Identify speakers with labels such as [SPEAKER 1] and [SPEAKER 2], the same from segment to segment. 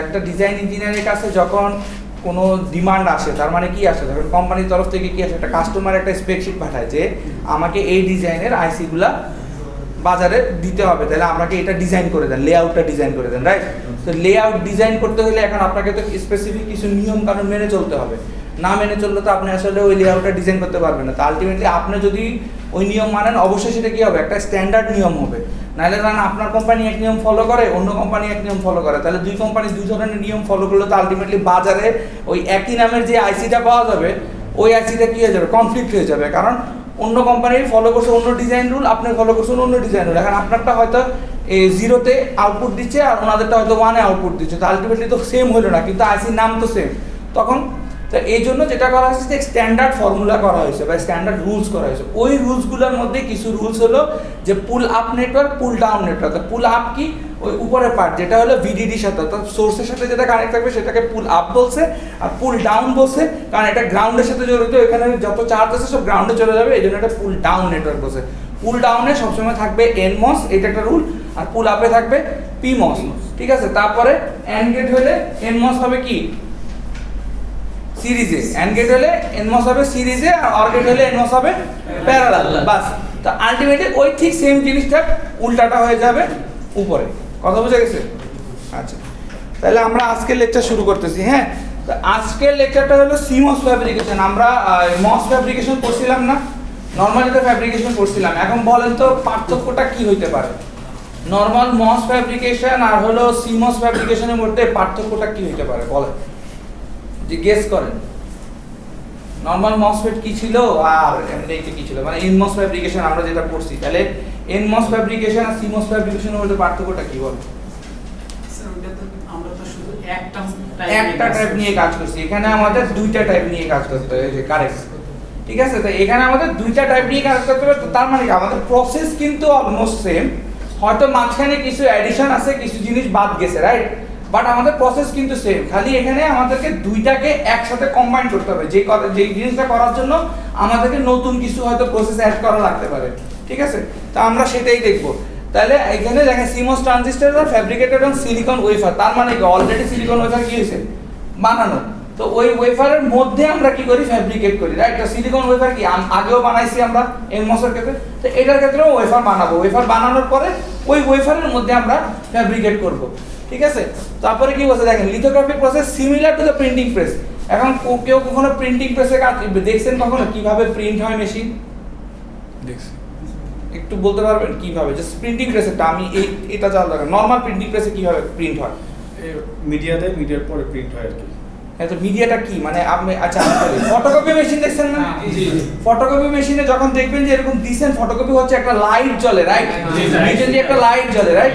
[SPEAKER 1] একটা ডিজাইন ইঞ্জিনিয়ারের কাছে যখন কোনো ডিমান্ড আসে, তার মানে কি আসে, যখন কোম্পানির তরফ থেকে কি আসে, একটা কাস্টমার একটা স্প্রেডশিট পাঠায় যে আমাকে এই ডিজাইনের আইসিগুলা বাজারে দিতে হবে, তাহলে আমাকে এটা ডিজাইন করে দেন, লেআউটটা ডিজাইন করে দেন, রাইট? তো লেআউট ডিজাইন করতে হলে এখন আপনাকে তো স্পেসিফিক কিছু নিয়ম কানুন মেনে চলতে হবে। না মেনে চললে তো আপনি আসলে ওই লেআউটটা ডিজাইন করতে পারবেন না। তো আলটিমেটলি আপনি যদি ওই নিয়ম মানেন, অবশ্যই সেটা কি হবে, একটা স্ট্যান্ডার্ড নিয়ম হবে। নাহলে ধরেন আপনার কোম্পানি এক নিয়ম ফলো করে, অন্য কোম্পানি এক নিয়ম ফলো করে, তাহলে দুই কোম্পানি দুই ধরনের নিয়ম ফলো করলে তো আলটিমেটলি বাজারে ওই একই নামের যে আইসিটা পাওয়া যাবে, ওই আইসিটা কি হয়ে যাবে, কনফ্লিক্ট হয়ে যাবে। কারণ অন্য কোম্পানি ফলো করছে অন্য ডিজাইন রুল, আপনি ফলো করছেন অন্য ডিজাইন রুল। এখন আপনারটা হয়তো জিরোতে আউটপুট দিচ্ছে আর ওনাদেরটা হয়তো ওয়ানে আউটপুট দিচ্ছে, তো আলটিমেটলি তো সেম হলো না, কিন্তু আইসির নাম তো সেম। তখন তো এই জন্য যেটা করা হয়েছে যে স্ট্যান্ডার্ড ফর্মুলা করা হয়েছে বা স্ট্যান্ডার্ড রুলস করা হয়েছে। ওই রুলসগুলোর মধ্যে কিছু রুলস হলো যে pull up network, pull down network. Pull up কি, ওই উপরের পার্ট যেটা হলো ভিডিডির সাথে অর্থাৎ সোর্সের সাথে যেটা কানেক্ট থাকবে সেটাকে পুল আপ বলছে, আর পুল ডাউন বলছে কারণ এটা গ্রাউন্ডের সাথে জড়িত, এখানে যত চার্জ আছে সব গ্রাউন্ডে চলে যাবে, এই জন্য এটা পুল ডাউন নেটওয়ার্ক বলছে। পুল ডাউনে সবসময় থাকবে এনমস, এটা একটা রুল, আর পুল আপে থাকবে পিমস, ঠিক আছে? তারপরে এন্ড গেট হলে এনমস হবে কি, সিরিজে, এন্ড গেট হলে এনমস হবে সিরিজে, আর অর গেট হলে এনমস হবে প্যারালাল, বাস। তো আলটিমেটলি ওই ঠিক সেম জিনিসটা উল্টাটা হয়ে যাবে উপরে। কথা বুঝে গেছে? আচ্ছা, তাহলে আমরা আজকের লেকচার শুরু করতেছি। হ্যাঁ, তো আজকের লেকচারটা হলো সিমস ফ্যাব্রিকেশন। আমরা মস ফ্যাব্রিকেশন করছিলাম না, নর্মালি তো ফ্যাব্রিকেশন করছিলাম। এখন বলেন তো পার্থক্যটা কি হইতে পারে? নর্মাল মস ফ্যাব্রিকেশন আর হলো সিমস ফ্যাব্রিকেশনের মধ্যে পার্থক্যটা কি হইতে পারে বলেন, যে গেস করেন। নরমাল মসফেট কি ছিল আর এমনিতে কি ছিল, মানে এনমস ফ্যাব্রিকেশন আমরা যেটা পড়ছি, তাহলে এনমস ফ্যাব্রিকেশন আর সিমস ফ্যাব্রিকেশনের মধ্যে পার্থক্যটা কি বল?
[SPEAKER 2] স্যার ওটা তো আমরা তো শুধু একটা
[SPEAKER 1] টাইপ নিয়ে কাজ করছি, এখানে আমাদের দুইটা টাইপ নিয়ে কাজ করতে হবে, এই যে কারেক্ট, ঠিক আছে? তো এখানে আমাদের দুইটা টাইপ নিয়ে কাজ করতে হবে। তো তার মানে কি আমাদের প্রসেস কিন্তু অলমোস্ট সেম, হয়তো মাঝখানে কিছু অ্যাডিশন আছে, কিছু জিনিস বাদ গেছে, রাইট? বাট আমাদের প্রসেস কিন্তু সেম, খালি এখানে আমাদেরকে দুইটাকে একসাথে কম্বাইন করতে হবে। যে জিনিসটা করার জন্য আমাদেরকে নতুন কিছু হয়তো প্রসেস অ্যাড করা লাগতে পারে, ঠিক আছে? তো আমরা সেটাই দেখব। তাহলে এখানে দেখেন CMOS transistor are fabricated on silicon wafer, তার মানে কি অলরেডি সিলিকন ওয়েফার কি হয়েছে, বানানো। তো ওই ওয়েফারের মধ্যে আমরা কি করি, ফ্যাব্রিকেট করি, রাইট? তো সিলিকন ওয়েফার কি আগেও বানাইছি আমরা এনমসের ক্ষেত্রে, তো এটার ক্ষেত্রেও ওয়েফার বানাবো। ওয়েফার বানানোর পরে ওই ওয়েফারের মধ্যে আমরা ফ্যাব্রিকেট করব, ঠিক আছে? তারপরে কি বলছে দেখেন, lithography process similar to the printing press. এখন কেউ কখনো প্রিন্টিং প্রেসে কাজ দেখছেন কখনো, কিভাবে প্রিন্ট হয় মেশিন দেখছি? একটু বলতে পারবেন কিভাবে? জাস্ট প্রিন্টিং প্রেসেরটা আমি এটা জানা দরকার, নরমাল প্রিন্টিং প্রেসে কিভাবে প্রিন্ট হয়?
[SPEAKER 3] মিডিয়াতে মিডিয়ার পরে প্রিন্ট হয় আর কি।
[SPEAKER 1] হ্যাঁ, তো মিডিয়াটা কি মানে আপনি, আচ্ছা ফটোকপি মেশিন দেখছেন না? ফটোকপি মেশিনে যখন দেখবেন যে এরকম দিছেন, ফটোকপি হচ্ছে একটা লাইট জ্বলে, রাইট? রিজেন্টলি একটা লাইট জ্বলে, রাইট?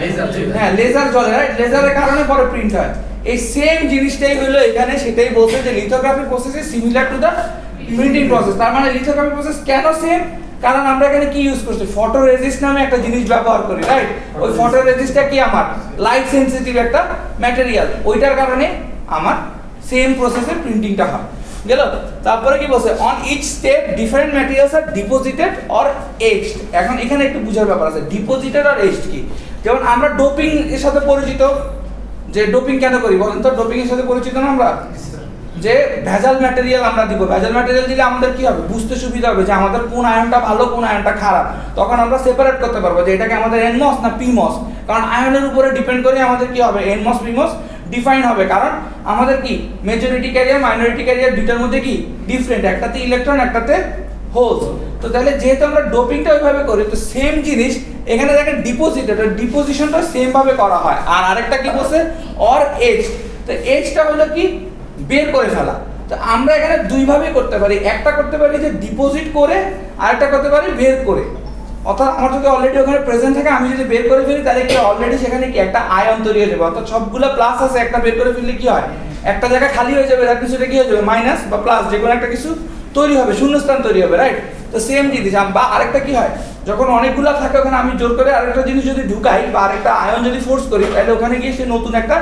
[SPEAKER 1] হ্যাঁ, লেজার জ্বলে, রাইট? লেজারের কারণে পরে প্রিন্ট হয়। এই সেম জিনিসটাই হলো এখানে, সেটাই বলছে যে lithography process is similar to the printing process. তার মানে লিথোগ্রাফি প্রসেস কেন সেম? কারণ আমরা এখানে কি ইউজ করছি, ফটো রেজিস্ট নামে একটা জিনিস ব্যবহার করি, রাইট? ওই ফটো রেজিস্টটা কি আমার লাইট সেনসিটিভ একটা ম্যাটেরিয়াল, ওইটার কারণে আমার সেম প্রসেসে প্রিন্টিংটা হয়, গেল? তারপরে কি বলছে, on each step different materials are deposited or etched. এখন এখানে একটু বুঝার ব্যাপার আছে, ডিপোজিটেড আর এজড কি। যেমন আমরা ডোপিং এর সাথে পরিচিত, যে ডোপিং কেন করি বলেন তো? ডোপিং এর সাথে পরিচিত না আমরা, যে ভেজাল ম্যাটেরিয়াল আমরা দিব। ভেজাল ম্যাটেরিয়াল দিলে আমাদের কি হবে, বুঝতে সুবিধা হবে যে আমাদের কোন আয়নটা ভালো কোন আয়নটা খারাপ। তখন আমরা সেপারেট করতে পারবো যে এটাকে আমাদের এনমস না পিমস, কারণ আয়নের উপরে ডিপেন্ড করে আমাদের কি হবে, এনমস পিমস ডিফাইন হবে। কারণ আমাদের কি মেজরিটি ক্যারিয়ার মাইনরিটি ক্যারিয়ার দুইটার মধ্যে কি ডিফারেন্ট, একটাতে ইলেকট্রন একটাতে হোলস। তো তাহলে যেহেতু আমরা ডোপিংটা ওইভাবে করি, তো সেম জিনিস এখানে দেখেন ডিপোজিটেড, ডিপোজিশনটা সেম ভাবে করা হয়। আর আরেকটা কি বলছে, অর এজ। তো এজটা হলো কি, বের করে ফেলা। তো আমরা এখানে দুই ভাবে করতে পারি, একটা করতে পারি যে ডিপোজিট করে, আরেকটা করতে পারি বের করে। অর্থাৎ আমার যদি অলরেডি ওখানে প্রেজেন্ট থাকে, আমি যদি বের করে ফেলি তাহলে কি অলরেডি সেখানে কি একটা আয়ন তৈরি হয়ে যাবে। অর্থাৎ সবগুলো প্লাস আছে, একটা বের করে ফেললে কি হয়, একটা জায়গা খালি হয়ে যাবে, তার কিছুটা কি হয়ে যাবে মাইনাস বা প্লাস, যে কোনো একটা কিছু তৈরি হবে, শূন্যস্থান তৈরি হবে, রাইট? তো সেম জিনিস। বা আরেকটা কি হয়, যখন অনেকগুলো থাকে ওখানে আমি জোর করে আরেকটা জিনিস যদি ঢুকাই বা আরেকটা আয়ন যদি ফোর্স করি, তাহলে ওখানে গিয়ে সে নতুন একটা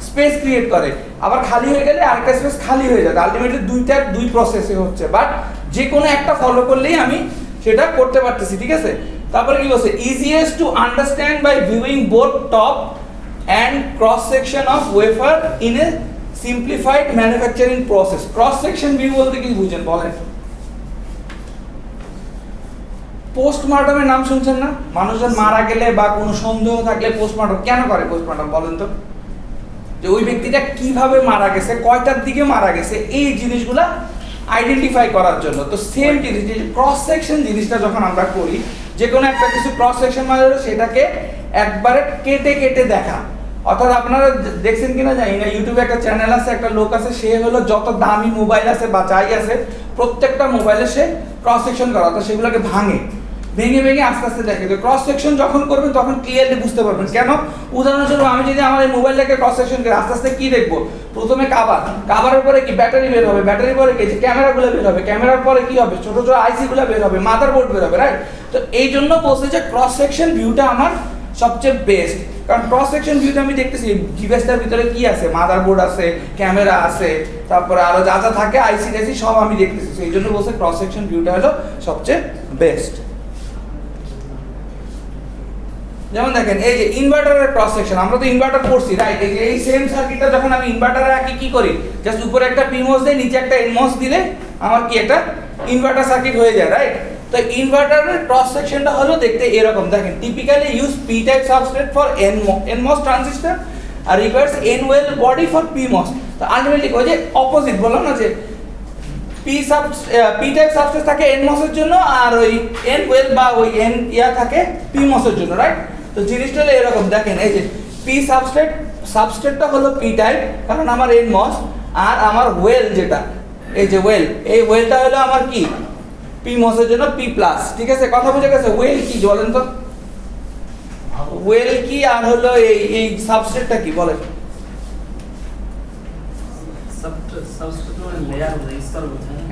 [SPEAKER 1] স্পেস ক্রিয়েট করে। আবার খালি হয়ে গেলে আরেকটা স্পেস খালি হয়ে যায়। আলটিমেটলি দুইটার দুই প্রসেসে হচ্ছে, বাট যে কোনো একটা ফলো করলেই আমি সেটা করতে পারতেছি, ঠিক আছে? তারপরে কি বলছে, easiest to understand by viewing both top and cross section of wafer in a simplified manufacturing process. Cross section view বলতে কি বুঝেন বলেন? পোস্টমর্টমের নাম শুনছেন না? মানুষজন মারা গেলে বা কোনো সন্দেহ থাকলে পোস্টমর্টম কেন করে? পোস্টমর্টম বলেন তো, যে ওই ব্যক্তিটা কিভাবে মারা গেছে, কয়টার দিকে মারা গেছে, এই জিনিসগুলা আইডেন্টিফাই করার জন্য। তো সেম জিনিস, যে ক্রস সেকশন জিনিসটা যখন আমরা করি, যে কোনো একটা কিছু ক্রস সেকশন মানে হলো সেটাকে একবারে কেটে কেটে দেখা। অর্থাৎ আপনারা দেখছেন কিনা জানি না, ইউটিউবে একটা চ্যানেল আছে, একটা লোক আছে, সে হলো যত দামি মোবাইল আছে বা যাই আছে প্রত্যেকটা মোবাইলে সে ক্রস সেকশন করা, অর্থাৎ সেগুলোকে ভেঙে ভেঙে আস্তে আস্তে দেখে। তো ক্রস সেকশন যখন করবেন তখন ক্লিয়ারলি বুঝতে পারবেন। কেন? উদাহরণস্বরূপ আমি যদি আমার এই মোবাইলটাকে ক্রস সেকশন করি, আস্তে আস্তে কি দেখবো? প্রথমে কাভারের পরে কি ব্যাটারি বের হবে, ব্যাটারির পরে কি ক্যামেরাগুলো বের হবে, ক্যামেরার পরে কি হবে, ছোট ছোট আইসিগুলো বের হবে, মাদারবোর্ড বের হবে, রাইট? তো এই জন্য বলছে যে ক্রস সেকশন ভিউটা আমার সবচেয়ে বেস্ট, কারণ ক্রস সেকশন ভিউতে আমি দেখতেছি ডিভাইসটার ভিতরে কি আছে, মাদারবোর্ড আছে, ক্যামেরা আছে, তারপরে আরো যা যা থাকে আইসি টাইসি সব আমি দেখতেছি। এই জন্য বলছে ক্রস সেকশন ভিউটা হলো সবচেয়ে বেস্ট। যেমন দেখেন এই যে ইনভার্টারের ক্রস সেকশন, আমরা তো ইনভার্টার পড়ছি, রাইট? এই যে এই সেম সার্কিটটা যখন আমি ইনভার্টারে রাখি কি করি, জাস্ট উপরে একটা পিমোস দেই, নিচে একটা এনমোস দিলে আমার কি একটা ইনভার্টার সার্কিট হয়ে যায়, রাইট? তো ইনভার্টারের ক্রস সেকশনটা হলো দেখতে এরকম। দেখেন typically use P type substrate for NMOS transistor আর requires N well body for PMOS. তো আলটিমেটলি ওই যে অপোজিট বললাম না, যে পি টাইপ সাবস্ট্রেট থাকে এনমোস এর জন্য, আর ওই এন ওয়েল বা ওই এন ইয়া থাকে পিমোস এর জন্য, রাইট? তো জিনিসটা হলো এরকম। দেখেন এই যে পি সাবস্ট্রেটটা হলো পি টাইপ, কারণ আমার এনমোস, আর আমার ওয়েল যেটা এই যে ওয়েল, এই ওয়েলটা হলো আমার কি পি মসের জন্য পি প্লাস। ঠিক আছে, কথা বুঝে গেছে? ওয়েল কি বলেন তো, ওয়েল কি আর হলো এই সাবস্ট্রেটটা কি বলেন?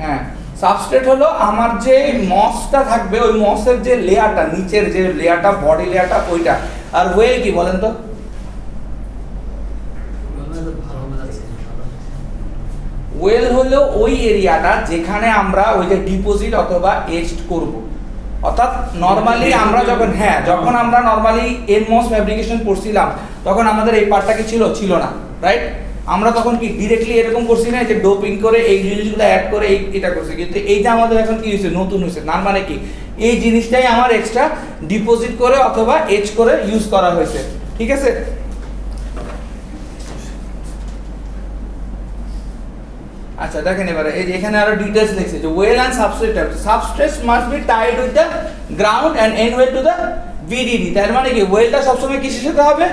[SPEAKER 1] হ্যাঁ, সাবস্ট্রেট হলো আমার যে মসটা থাকবে, ওই মসের যে লেয়ারটা, নিচের যে লেয়ারটা, বডি লেয়ারটা, ওইটা। আর ওয়েল কি বলেন তো? ওয়েল হলো ওই এরিয়াটা যেখানে আমরা ওই যে ডিপোজিট অথবা এচড করব। অর্থাৎ নরমালি আমরা যখন আমরা নরমালি এনমস ফ্যাব্রিকেশন করছিলাম, তখন আমাদের এই পার্টটা কি ছিল না, রাইট? আমরা তখন কি ডিরেক্টলি এরকম করছি না, যে ডোপিং করে এই জিনিসগুলো অ্যাড করে এটা করছি, কিন্তু এইটা আমাদের এখন কি হয়েছে, নতুন হয়েছে। না মানে কি, এই জিনিসটাই আমার এক্সট্রা ডিপোজিট করে অথবা এচ করে ইউজ করা হয়েছে। ঠিক আছে, আচ্ছা দেখেন এবারে এই যে এখানে আরো ডিটেইলস লিখছে যে well and substrate must be tied with the ground and and well to the VDD. তার মানে কি ওয়েলটা সবসময় কিসের সাথে হবে,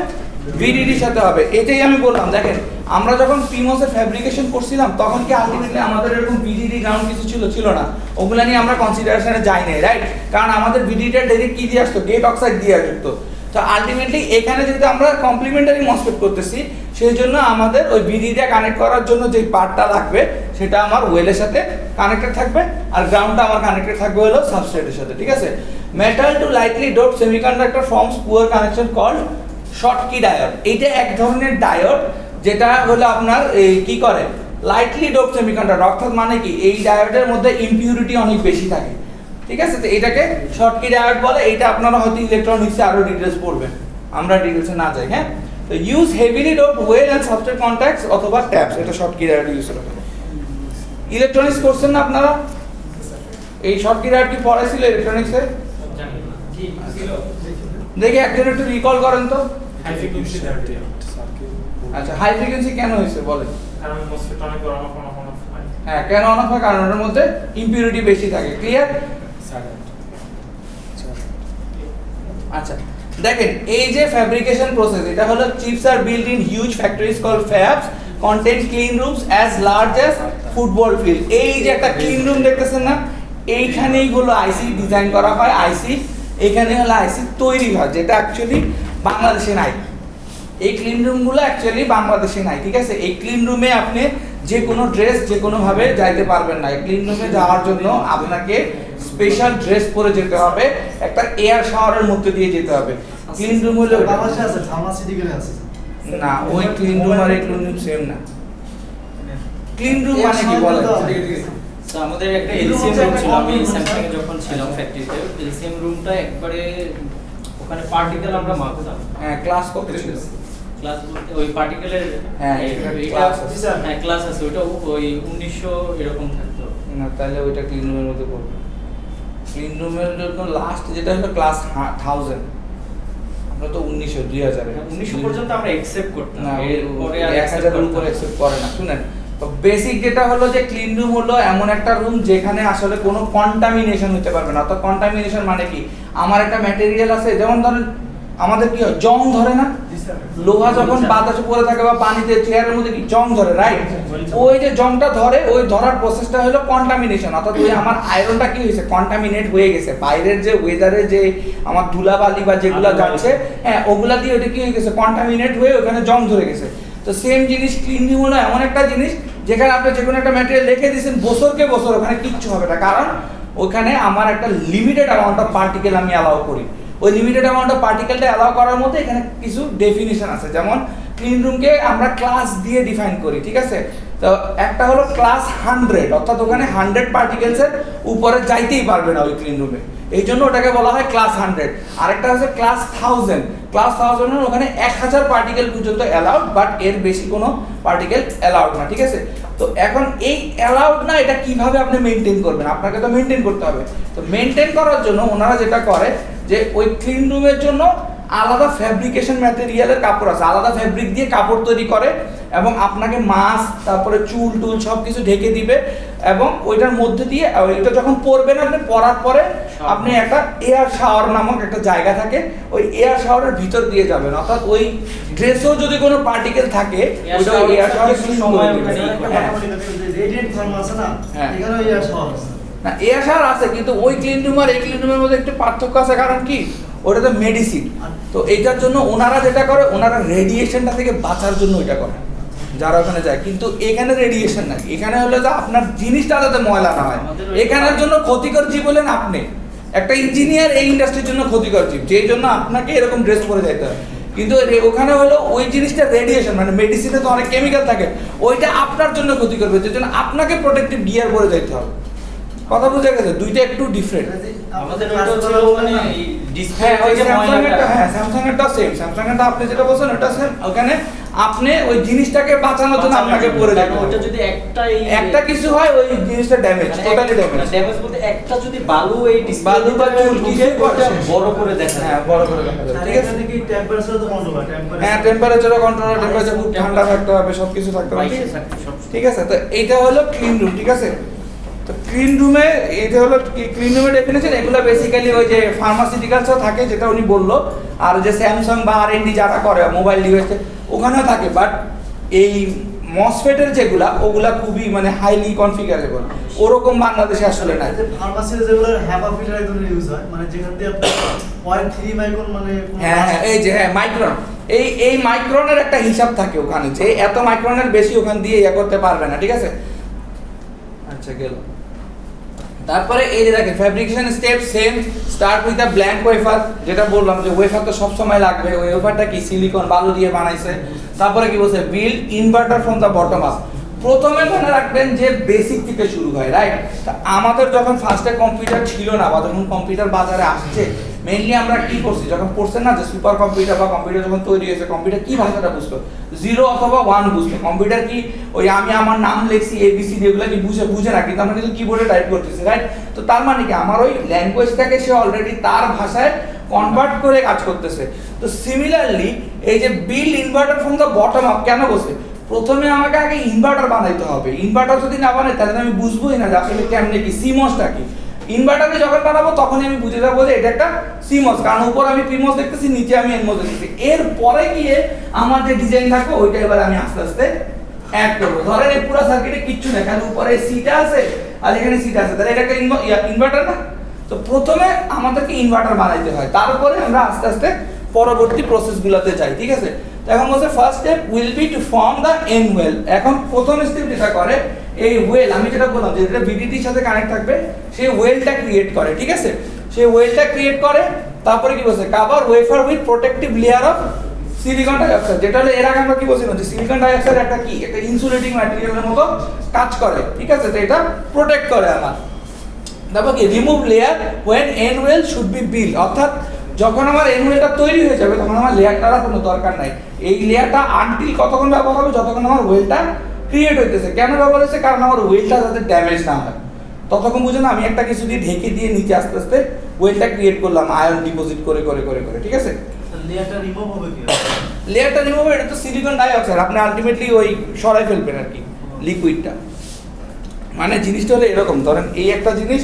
[SPEAKER 1] ভিডিডির সাথে হবে। এটাই আমি বললাম। দেখেন আমরা যখন পিমোসের ফ্যাব্রিকেশন করছিলাম তখন কি আলটিমেটলি আমাদের এরকম ভিডিডি গ্রাউন্ড কিছু ছিল না, ওগুলা নিয়ে আমরা কনসিডারেশনে যাই নাই, রাইট? কারণ আমাদের ভিডিডিটা ডাইরেক্ট কি দিয়ে আসতো, গেট অক্সাইড দিয়ে আসতো। তো আলটিমেটলি এখানে যেহেতু আমরা কমপ্লিমেন্টারি মসফেট করতেছি, সেই জন্য আমাদের ওই ভিডিডিটা কানেক্ট করার জন্য যে পার্টটা লাগবে সেটা আমার ওয়েলের সাথে কানেক্টেড থাকবে, আর গ্রাউন্ডটা আমার কানেক্টেড থাকবে হলো সাবস্ট্রেটের সাথে। ঠিক আছে, metal to lightly doped semiconductor forms poor connection called Schottky diode. এইটা এক ধরনের ডায়োড যেটা হলো আপনার কি করে, লাইটলি ডোপড সেমিকন্ডাক্টর, অর্থাৎ মানে কি এই ডায়োডের মধ্যে ইমপিউরিটি অনেক বেশি থাকে। ঠিক আছে, তো এটাকে শর্টকি ডায়োড বলে। এটা আপনারা হয়তো ইলেকট্রনিক্সে আরো ডিটেইলস পড়বেন, আমরা ডিটেইলসে না যাই। হ্যাঁ, তো use heavily doped well and substrate contacts অথবা ট্যাপস, এটা শর্টকি ডায়োড ইউজ করে। ইলেকট্রনিক্স করছেন না আপনারা? এই শর্টকি ডায়োড কি পড়াইছিল ইলেকট্রনিক্সে? দেখি একজন একটু রিকল করেন তো।
[SPEAKER 2] হাই ফ্রিকোয়েন্সি
[SPEAKER 1] আচ্ছা, হাই ফ্রিকোয়েন্সি কেন হয়েছে বলেন?
[SPEAKER 2] কারণ মসফেট অনেক অন অফ হয়।
[SPEAKER 1] হ্যাঁ, কেন অন অফ হয়? কারণ ওটার মধ্যে ইমপিউরিটি বেশি থাকে। ক্লিয়ার? আচ্ছা দেখেন এই যে ফ্যাব্রিকেশন প্রসেস, এটা হলো chips are build in huge factories called fabs contain clean rooms as large as football field. এই যে একটা ক্লিন রুম দেখতেছেন না, এইখানেই হলো আইসি ডিজাইন করা হয়, আইসি এখানে হলো আইসি তৈরি হয়, যেটা অ্যাকচুয়ালি বাংলাদেশে নাই। এই ক্লিন রুমগুলো অ্যাকচুয়ালি বাংলাদেশে নাই। ঠিক আছে, এই ক্লিন রুমে আপনি যে কোনো ড্রেস যে কোনোভাবে যাইতে পারবেন না। এই ক্লিন রুমে যাওয়ার জন্য আপনাকে স্পেশাল ড্রেস পরে যেতে হবে, একটা এয়ার শাওয়ারের মধ্যে দিয়ে যেতে হবে। ক্লিন রুম হলো
[SPEAKER 4] বাংলাদেশে আছে, ফার্মাসিটি করে আছে
[SPEAKER 1] না, ওই ক্লিন রুম আর এই ক্লিন রুম সেম না। ক্লিন রুম মানে কি বলেন?
[SPEAKER 5] তো আমাদের একটা এলসিএম রুম ছিল, আমি স্যামসাং এ যখন ছিলাম ফ্যাক্টরিতে, এলসিএম রুমটা একবারে ওখানে পার্টিকেল আমরা মাপতাম।
[SPEAKER 1] হ্যাঁ, ক্লাস কত ছিল?
[SPEAKER 5] ক্লাস বলতে ওই পার্টিকেলের
[SPEAKER 1] হ্যাঁ,
[SPEAKER 5] এটা
[SPEAKER 1] class আছে।
[SPEAKER 5] হ্যাঁ ক্লাস আছে ওটা ওই 1900 এরকম থাকতো।
[SPEAKER 1] না তাহলে ওইটা ক্লিন রুমের মধ্যে পড়বে। ক্লিন রুমের জন্য লাস্ট যেটা হলো ক্লাস 1000, আমরা তো 1900 2000
[SPEAKER 5] 1900 পর্যন্ত আমরা অ্যাকসেপ্ট করতাম,
[SPEAKER 1] না
[SPEAKER 5] এরপরে আর
[SPEAKER 1] 1000 এর উপর অ্যাকসেপ্ট করে না। শুনেন, তো বেসিক যেটা হলো যে ক্লিন রুম হলো এমন একটা রুম যেখানে আসলে কোনো কন্টামিনেশন হতে পারবে না। অর্থাৎ কন্টামিনেশন মানে কি, আমার একটা ম্যাটেরিয়াল আছে, যেমন ধরেন আমাদের কি হয়, জং ধরে না, লোহা যখন বাতাসে পড়ে থাকে বা পানিতে চেয়ারের মধ্যে কি জং ধরে, রাইট? ওই যে জংটা ধরে, ওই ধরার প্রসেসটা হলো কন্টামিনেশন। অর্থাৎ ওই আমার আয়রনটা কি হয়েছে, কন্টামিনেট হয়ে গেছে, বাইরের যে ওয়েদারে যে আমার ধুলাবালি বা যেগুলো যাচ্ছে, হ্যাঁ ওগুলা দিয়ে ওটা কি হয়ে গেছে, কন্টামিনেট হয়ে ওখানে জং ধরে গেছে। তো সেম জিনিস ক্লিন রুম হলো এমন একটা জিনিস যেখানে আপনি যে কোনো একটা ম্যাটেরিয়াল রেখে দিয়েছেন বছরকে বছর, ওখানে কিচ্ছু হবে না, কারণ ওখানে আমার একটা লিমিটেড অ্যামাউন্ট অফ পার্টিকেল আমি অ্যালাউ করি। ওই লিমিটেড অ্যামাউন্ট অফ পার্টিকেলটা অ্যালাউ করার মধ্যে এখানে কিছু ডেফিনিশন আছে, যেমন ক্লিন রুমকে আমরা ক্লাস দিয়ে ডিফাইন করি, ঠিক আছে? তো একটা হলো ক্লাস 100, অর্থাৎ ওখানে 100 পার্টিকেলসের উপরে যাইতেই পারবে না ওই ক্লিন রুমে, এই জন্য ওটাকে বলা হয় ক্লাস 100। আরেকটা হচ্ছে ক্লাস 1000, ক্লাস 1000 এর ওখানে 1000 পার্টিকেল পর্যন্ত অ্যালাউড, বাট এর বেশি কোনো পার্টিকেল অ্যালাউড না, ঠিক আছে? তো এখন এই অ্যালাউড না, এটা কিভাবে আপনি মেনটেন করবেন, আপনাকে তো মেনটেন করতে হবে। তো মেনটেন করার জন্য ওনারা যেটা করে যে ওই ক্লিন রুমের জন্য আলাদা ফ্যাব্রিকেশন ম্যাটেরিয়ালের কাপড় আছে, আলাদা ফ্যাব্রিক দিয়ে কাপড় তৈরি করে এবং আপনাকে মাস্ক তারপরে চুল টুল সব কিছু ঢেকে দিবে, এবং ওইটার মধ্যে দিয়ে ওইটা যখন পরবেন আপনি, পরার পরে আপনি একটা এয়ার শাওয়ার নামক একটা জায়গা থাকে, ওই এয়ার শাওয়ারের ভিতর দিয়ে যাবেন। অর্থাৎ ওই ড্রেসেও যদি কোনো পার্টিকেল থাকে ওইটা এয়ার শাওয়ারে
[SPEAKER 5] সময়
[SPEAKER 4] রেডিয়েন্ট থার্মাল আছে না,
[SPEAKER 1] হ্যাঁ।
[SPEAKER 4] এখানে ওই আর শহর আছে।
[SPEAKER 1] না এয়ার শাওয়ার আছে, কিন্তু ওই ক্লিন রুম আর এই ক্লিন রুমের মধ্যে একটু পার্থক্য আছে, কারণ কি ওটা তো মেডিসিন। তো এইটার জন্য ওনারা যেটা করে, ওনারা রেডিয়েশনটা থেকে বাঁচার জন্য ওইটা করে যারা ওখানে যায়, কিন্তু এখানে রেডিয়েশন নাই, এখানে হলো যে আপনার জিনিসটা যাতে ময়লা না হয়। এখানের জন্য ক্ষতিকর জীব হলেন আপনি, একটা ইঞ্জিনিয়ার এই ইন্ডাস্ট্রির জন্য ক্ষতিকর জীব, যেই জন্য আপনাকে এরকম ড্রেস পরে যেতে হয়। কিন্তু ওখানে হলো ওই জিনিসটা রেডিয়েশন, মানে মেডিসিনে তো অনেক কেমিক্যাল থাকে, ওইটা আপনার জন্য ক্ষতি করবে, যে জন্য আপনাকে প্রোটেক্টিভ গিয়ার পরে যেতে হবে। কথা বুঝে গেছে? দুইটা একটু ডিফারেন্ট।
[SPEAKER 5] আমাদের ওটা ছিল মানে এই ডিসপ্লে
[SPEAKER 1] হ্যাঁ, ওই
[SPEAKER 5] থেকে
[SPEAKER 1] স্যামসাং এরটা,
[SPEAKER 5] ময়লাটা,
[SPEAKER 1] হ্যাঁ স্যামসাং এরটা সেম, স্যামসাং এরটা আপনি যেটা বলছেন ওটা সেম। ওখানে আপনি ওই জিনিসটাকে বাঁচানোর জন্য আপনাকে পরে যেতে
[SPEAKER 5] ওটা
[SPEAKER 1] হবে।
[SPEAKER 5] যদি
[SPEAKER 1] একটা কিছু হয় ওই জিনিসটা ড্যামেজ, টোটালি ড্যামেজ।
[SPEAKER 5] ড্যামেজ বলতে একটা যদি বালু এই ডিসপ্লে
[SPEAKER 1] বালু বা চুল কিছু
[SPEAKER 5] ওটা বড় করে দেখা যায়।
[SPEAKER 1] হ্যাঁ বড় করে দেখা যাবে,
[SPEAKER 4] আর
[SPEAKER 1] ঠিক আছে?
[SPEAKER 4] এখানে কি টেম্পারেচার তো কন্ট্রোল হয়,
[SPEAKER 1] হ্যাঁ টেম্পারেচারও কন্ট্রোল, টেম্পারেচার খুব ঠান্ডা থাকতে হবে, সবকিছু থাকতে হবে,
[SPEAKER 5] বাইরে থাকতে সব
[SPEAKER 1] ঠিক আছে? তো এইটা হলো ক্লিন রুম, ঠিক আছে? তো ক্লিন রুমে এটা হলো ক্লিন রুমের ডেফিনেশন। এগুলো বেসিক্যালি ওই যে ফার্মাসিউটিক্যালসও থাকে যেটা উনি বললো, আর যে স্যামসাং বা R&D যারা করে মোবাইল ডিভাইসে ওখানেও থাকে, বাট এই মসফেটের যেগুলা ওগুলা খুবই মানে হাইলি কনফিগারেবল, ওরকম বাংলাদেশে আসলে নাই।
[SPEAKER 4] ফার্মাসিতে যেগুলো হ্যাপা ফিল্টার এক ধরনের ইউজ হয়, মানে যেখান দিয়ে আপনি 0.3 মাইক্রন মানে
[SPEAKER 1] হ্যাঁ হ্যাঁ, এই যে হ্যাঁ মাইক্রন, এই মাইক্রনের একটা হিসাব থাকে ওখানে, যে এত মাইক্রনের বেশি ওখান দিয়ে ইয়ে করতে পারবে না, ঠিক আছে? আচ্ছা গেল। তারপরে এই যে দেখেন fabrication step same, start with a blank wafer, যেটা বললাম যে ওয়েফার তো সব সময় লাগবে। ওই ওয়েফারটা কি সিলিকন বালু দিয়ে বানাইছে। তারপরে কি বলছে, build inverter from the bottom up. প্রথমে মনে রাখবেন যে বেসিক থেকে শুরু হয়, রাইট? তা আমাদের যখন ফার্স্টে কম্পিউটার ছিল না, বা যখন কম্পিউটার বাজারে আসছে, মেইনলি আমরা কি করছি, যখন পড়ছেন না যে সুপার কম্পিউটার বা কম্পিউটার যখন তৈরি হয়েছে, কম্পিউটার কি ভাষাটা বুঝতো, 0 অথবা 1 বুঝতো। কম্পিউটার কি ওই আমি আমার নাম লিখছি ABC এগুলো কি বুঝে না, কিন্তু আমরা কিন্তু কিবোর্ডে টাইপ করতেছি, রাইট? তো তার মানে কি আমার ওই ল্যাঙ্গুয়েজটাকে সে অলরেডি তার ভাষায় কনভার্ট করে কাজ করতেছে। তো সিমিলারলি এই যে build inverter from the bottom up কেন বসে, প্রথমে আমাকে আগে ইনভার্টার বানাইতে হবে। ইনভার্টার যদি না বানাই তাহলে আমি বুঝবোই না যে আসলে কেমনে কি, সিমসটা কি। ইনভার্টারে যখন বানাবো তখনই আমি বুঝে যাবো যে এটা একটা সিমস, কারণ উপর আমি পিমস দেখতেছি, নিচে আমি এনমস দেখতেছি। এরপরে গিয়ে আমার যে ডিজাইন থাকবে ওইটা এবার আমি আস্তে আস্তে অ্যাড করবো। ধরেন এই পুরো সার্কিটে কিচ্ছু নেই, কারণ উপরে সিটা আছে আর এখানে সিটা আছে, তাহলে এটা একটা ইনভার্টার না? তো প্রথমে আমাদেরকে ইনভার্টার বানাইতে হয়, তারপরে আমরা আস্তে আস্তে পরবর্তী প্রসেসগুলোতে যাই, ঠিক আছে? তো এখন বলছে first step will be to form the N well. এখন প্রথম স্টেপ যেটা করে, এই ওয়েল আমি যেটা বললাম যে এটা ভিডিটির সাথে কানেক্ট থাকবে, সেই ওয়েলটা ক্রিয়েট করে, ঠিক আছে? সেই ওয়েলটা ক্রিয়েট করে, তারপরে কি বলছে, cover wafer with protective layer of silicon dioxide. যেটা হলো এর আগে আমরা কি বলছিলাম যে সিলিকন ডাইঅক্সাইড একটা কি, একটা ইনসুলেটিং ম্যাটেরিয়ালের মতো কাজ করে, ঠিক আছে? তো এটা প্রোটেক্ট করে আমার। তারপর কি, remove layer when N well should be build, অর্থাৎ যখন আমার এন ওয়েলটা তৈরি হয়ে যাবে তখন আমার লেয়ারটার কোনো দরকার নাই। এই লেয়ারটা আনটিল কতক্ষণ ব্যবহার হবে, যতক্ষণ আমার ওয়েলটা ক্রিয়েট হইতেছে। কেন ব্যবহার হচ্ছে, কারণ আমার ওয়েলটা যাতে ড্যামেজ না হয় ততক্ষণ বুঝুন আমি একটা কিছু দিয়ে ঢেকে দিয়ে নিচে আস্তে আস্তে ওয়েলটা ক্রিয়েট করলাম আয়ন ডিপোজিট করে করে করে করে, ঠিক আছে।
[SPEAKER 4] লেয়ারটা রিমুভ হবে কি?
[SPEAKER 1] লেয়ারটা রিমুভ, এটা তো সিলিকন ডাইঅক্সাইড, আপনি আলটিমেটলি ওই সরাই ফেলবেন আর কি লিকুইডটা। মানে জিনিসটা হলো এরকম, ধরেন এই একটা জিনিস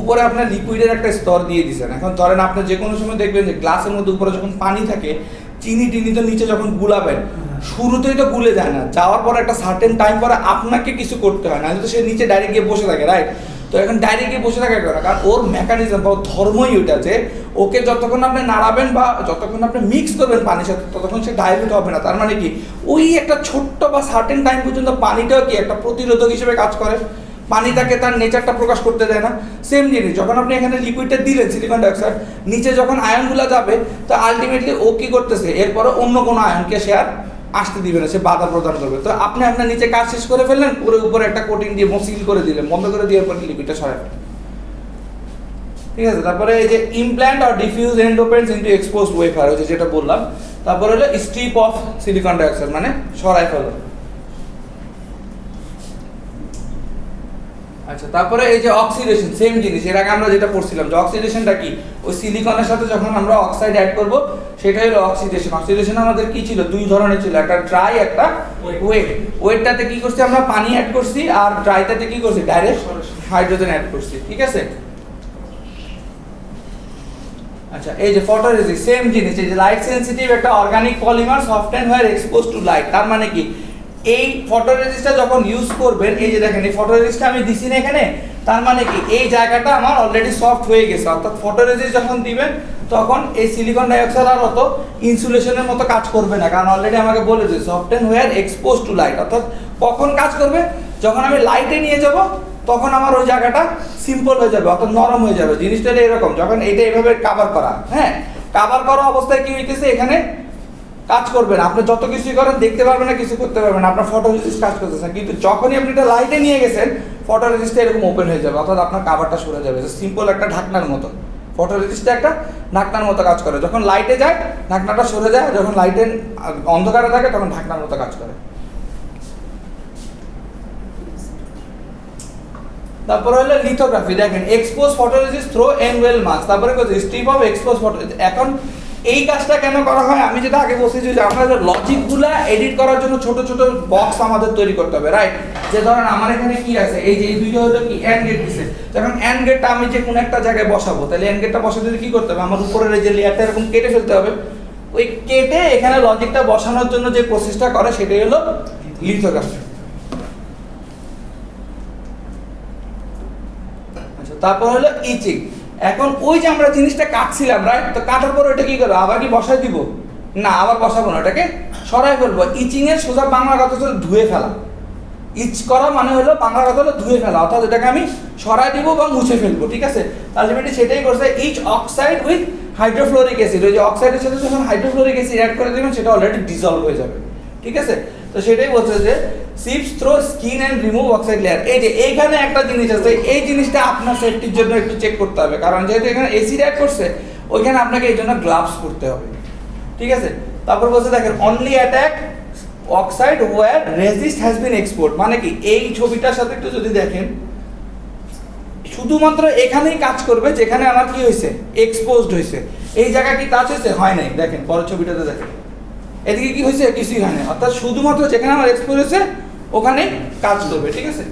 [SPEAKER 1] উপরে আপনার লিকুইডের একটা স্তর দিয়ে দিয়েছেন। এখন ধরেন আপনি যে কোনো সময় দেখবেন যে গ্লাসের মধ্যে উপরে যখন পানি থাকে, চিনি টিনি তো নিচে যখন গুলাবেন শুরুতেই তো গুলে যায় না, যাওয়ার পর একটা সার্টেন টাইম পরে আপনাকে কিছু করতে হয়, নাহলে তো সে নিচে ডাইরেক্ট গিয়ে বসে থাকে, রাইট। তো এখন ডাইরেক্ট গিয়ে বসে থাকে কেন, কারণ ওর মেকানিজম বা ধর্মই ওইটা যে ওকে যতক্ষণ আপনি নাড়াবেন বা যতক্ষণ আপনি মিক্স করবেন পানির সাথে ততক্ষণ সে ডাইলুট হবে না। তার মানে কি ওই একটা ছোট্ট বা সার্টেন টাইম পর্যন্ত পানিটাও কি একটা প্রতিরোধক হিসেবে কাজ করে, পানিটাকে তার নেচারটা প্রকাশ করতে দেয় না। সেম জিনিস যখন আপনি এখানে লিকুইডটা দিলেন সিলিকন ডাইঅক্সাইড, নিচে যখন আয়নগুলো যাবে তো আলটিমেটলি ও কি করতেছে, এরপরে অন্য কোনো আয়নকে সে আর আসতে দিবে না, সে বাধা প্রদান করবে। তো আপনি আপনার নিচে কাজ শেষ করে ফেললেন, পুরো উপরে একটা কোটিং দিয়ে সিল করে দিলেন, বন্ধ করে দেওয়ার পর লিকুইডটা সরাই ফেলেন, ঠিক আছে। তারপরে এই যে implant or diffuse n dopants into exposed wafer, ওই যেটা বললাম। তারপরে হলো স্ট্রিপ অফ সিলিকন ডাইঅক্সাইড, মানে সরাই ফেলো। আচ্ছা, তারপরে এই যে অক্সিডেশন, সেম জিনিস, এর আগে আমরা যেটা পড়ছিলাম যে অক্সিডেশনটা কি, ওই সিলিকনের সাথে যখন আমরা অক্সাইড অ্যাড করব সেটাই হলো অক্সিডেশন। অক্সিডেশন আমাদের কি ছিল, দুই ধরনের ছিল, একটা ড্রাই একটা ওয়েট। ওয়েটটাতে কি করছি আমরা, পানি অ্যাড করছি, আর ড্রাইটাতে কি করছি, ডাইরেক্ট হাইড্রোজেন অ্যাড করছি, ঠিক আছে। আচ্ছা, এই যে ফটোরেজিস্ট, সেম জিনিস, এই যে লাইট সেনসিটিভ একটা organic polymer soften where expose to light. তার মানে কি এই ফটোরেজিস্টটা যখন ইউজ করবেন, এই যে দেখেন এই ফটোরেজিস্টটা আমি দিছি না এখানে, তার মানে কি এই জায়গাটা আমার অলরেডি সফট হয়ে গেছে। অর্থাৎ ফটোরেজিস্ট যখন দিবেন তখন এই সিলিকন ডাইঅক্সাইড আর অত ইনসুলেশনের মতো কাজ করবে না, কারণ অলরেডি আমাকে বলে দিয়েছে soften where expose to light. অর্থাৎ কখন কাজ করবে, যখন আমি লাইটে নিয়ে যাব তখন আমার ওই জায়গাটা সিম্পল হয়ে যাবে, অর্থাৎ নরম হয়ে যাবে। জিনিসটা এরকম, যখন এইটা এভাবে কাভার করা, হ্যাঁ কাভার করা অবস্থায় কি হইতেছে, এখানে কাজ করবে না, আপনি যত কিছুই করেন দেখতে পারবেন না, কিছু করতে পারবেন না, আপনার ফটোরেজিস্ট কাজ করতেছে। কিন্তু যখনই আপনি এটা লাইটে নিয়ে গেছেন ফটোরেজিস্টটা এরকম ওপেন হয়ে যাবে, অর্থাৎ আপনার কাভারটা সরে যাবে। সিম্পল একটা ঢাকনার মতো, ফটোরেজিস্টটা একটা ঢাকনার মতো কাজ করে। যখন লাইটে যায় ঢাকনাটা সরে যায়, যখন লাইটে অন্ধকারে থাকে তখন ঢাকনার মতো কাজ করে। তারপরে হলো লিথোগ্রাফি, দেখেন expose photoresist through N well mask. তারপরে স্ট্রিপ অফ এক্সপোজ ফটো। এখন এই কাজটা কেন করা হয়, আমি যেটা আগে বলছি যে আমরা লজিকগুলা এডিট করার জন্য ছোট ছোট বক্স আমাদের তৈরি করতে হবে, রাইট। যে ধরেন আমার এখানে কি আছে, এই যে এই দুইটা হলো কি এন্ড গেট দিছে, যখন এন্ড গেটটা আমি যে কোনো একটা জায়গায় বসাবো, তাহলে এন্ড গেটটা বসাতে কি করতে হবে, আমার উপরের এই যে লেয়ারটা এরকম কেটে ফেলতে হবে। ওই কেটে এখানে লজিকটা বসানোর জন্য যে প্রসেসটা করে সেটাই হলো লিথোগ্রাফি। আচ্ছা, তারপর হলো ইচিং। এখন ওই যে আমরা জিনিসটা কাটছিলাম, রাইট, তো কাটার পর ওটা কি করবো, আবার কি বসাই দিব না, আবার বসাবো না, ওটাকে সরাই ফেলবো। ইচিং এর সোজা বাংলা কথা হলো ধুয়ে ফেলা। ইচ করা মানে হলো বাংলা কথা হলো ধুয়ে ফেলা, অর্থাৎ এটাকে আমি সরাই দিব বা মুছে ফেলবো, ঠিক আছে। আলটিমেটলি সেটাই করছে। Etch oxide with hydrofluoric acid, ওই যে অক্সাইডের সাথে যখন হাইড্রোফ্লোরিক অ্যাসিড অ্যাড করে দেবেন সেটা অলরেডি ডিজলভ হয়ে যাবে, ঠিক আছে। তো সেটাই বলছে যে seeps through skin and remove oxide layer. এই যে এইখানে একটা জিনিস আছে, এই জিনিসটা আপনার সেফটির জন্য একটু চেক করতে হবে, কারণ যেহেতু এখানে অ্যাসিড অ্যাড করছে ওইখানে আপনাকে এই জন্য গ্লাভস পরতে হবে, ঠিক আছে। তারপর বলছে দেখেন only attack oxide where resist has been export. মানে কি এই ছবিটার সাথে একটু যদি দেখেন, শুধুমাত্র এখানেই কাজ করবে যেখানে আমার কি হয়েছে, এক্সপোজড হয়েছে। এই জায়গা কি টাচ হয়েছে, হয় নাই, দেখেন পরের ছবিটাতে দেখেন, এদিকে কি হয়েছে, কিছুই হয় না। অর্থাৎ শুধুমাত্র যেখানে আমার এক্সপোজ হয়েছে ওখানেই কাজ করবে, ঠিক আছে।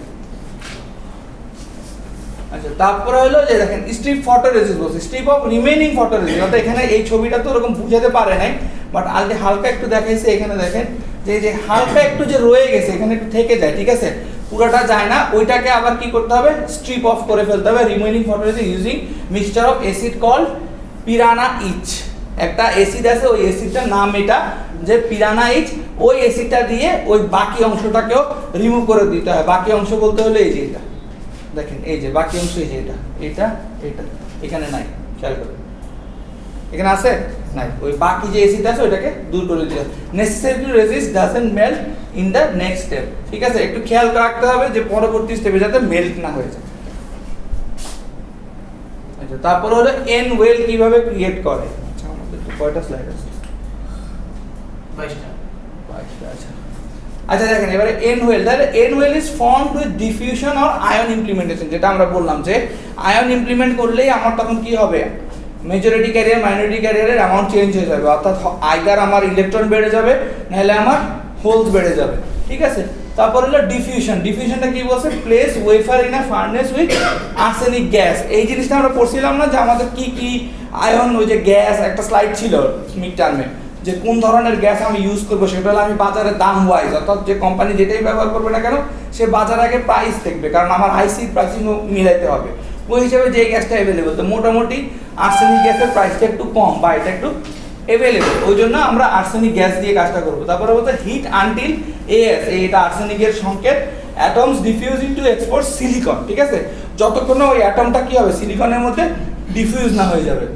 [SPEAKER 1] আচ্ছা, তারপরে হলো যে দেখেন স্ট্রিপ ফটোরেজিস্ট বলছে, স্ট্রিপ অফ রিমেইনিং ফটোরেজিস্ট। অর্থাৎ এখানে এই ছবিটা তো ওরকম বুঝাতে পারে নাই, বাট আলটি হালকা একটু দেখাইছে। এখানে দেখেন যে এই যে হালকা একটু যে রয়ে গেছে এখানে একটু থেকে যায়, ঠিক আছে, পুরোটা যায় না, ওইটাকে আবার কি করতে হবে, স্ট্রিপ অফ করে ফেলতে হবে। Remaining photoresist using mixture of acid called piranha etch. একটা অ্যাসিড আছে, ওই অ্যাসিডটার নাম এটা যে পিরানা ইচ। ওই অ্যাসিডটা দিয়ে ওই বাকি অংশটাকেও রিমুভ করে দিতে হয়। বাকি অংশ বলতে হলে এই যে এটা দেখেন, এই যে বাকি অংশ, এই যে এটা এটা এটা এখানে নাই, খেয়াল করুন এখানে আছে নাই, ওই বাকি যে অ্যাসিড আছে ওইটাকে দূর করে দিতে হবে। Necessary to resist doesn't melt in the next step, ঠিক আছে। একটু খেয়াল রাখতে হবে যে পরবর্তী স্টেপে যাতে মেল্ট না হয়ে যায়। আচ্ছা, তারপর হলো এন ওয়েল কিভাবে ক্রিয়েট করে। আচ্ছা, কয়টা স্লাইড আছে?
[SPEAKER 5] 22টা।
[SPEAKER 1] আচ্ছা দেখেন এবারে এন ওয়েল, তাহলে N well is formed with diffusion or ion implementation, যেটা আমরা বললাম যে আয়ন ইমপ্লিমেন্ট করলেই আমার তখন কি হবে, মেজরিটি ক্যারিয়ার মাইনরিটি ক্যারিয়ারের অ্যামাউন্ট চেঞ্জ হয়ে যাবে, অর্থাৎ আইদার আমার ইলেকট্রন বেড়ে যাবে নাহলে আমার হোলস বেড়ে যাবে, ঠিক আছে। তারপর হলো ডিফিউশন, ডিফিউশনটা কি বলছে, place wafer in a furnace with arsenic gas. এই জিনিসটা আমরা পড়ছিলাম না যে আমাদের কি কি আয়ন, ওই যে গ্যাস একটা স্লাইড ছিল মিড টার্মে, যে কোন ধরনের গ্যাস আমি ইউজ করবো, সেটা হলো আমি বাজারে দাম ওয়াইজ, অর্থাৎ যে কোম্পানি যেটাই ব্যবহার করবে না কেন সে বাজারে আগে প্রাইস দেখবে, কারণ আমার আইসি প্রাইসিং মিলাইতে হবে, ওই হিসাবে যে গ্যাসটা অ্যাভেলেবল। তো মোটামুটি আর্সেনিক গ্যাসের প্রাইসটা একটু কম বা এটা একটু অ্যাভেলেবল, ওই জন্য আমরা আর্সেনিক গ্যাস দিয়ে কাজটা করবো। তারপরে বলতে হিট আনটিল এএস, এটা আর্সেনিকের সংকেত, atoms diffuse into export silicon, ঠিক আছে, যতক্ষণ না ওই অ্যাটমটা কি হবে সিলিকনের মধ্যে ডিফিউজ না হয়ে যাবে।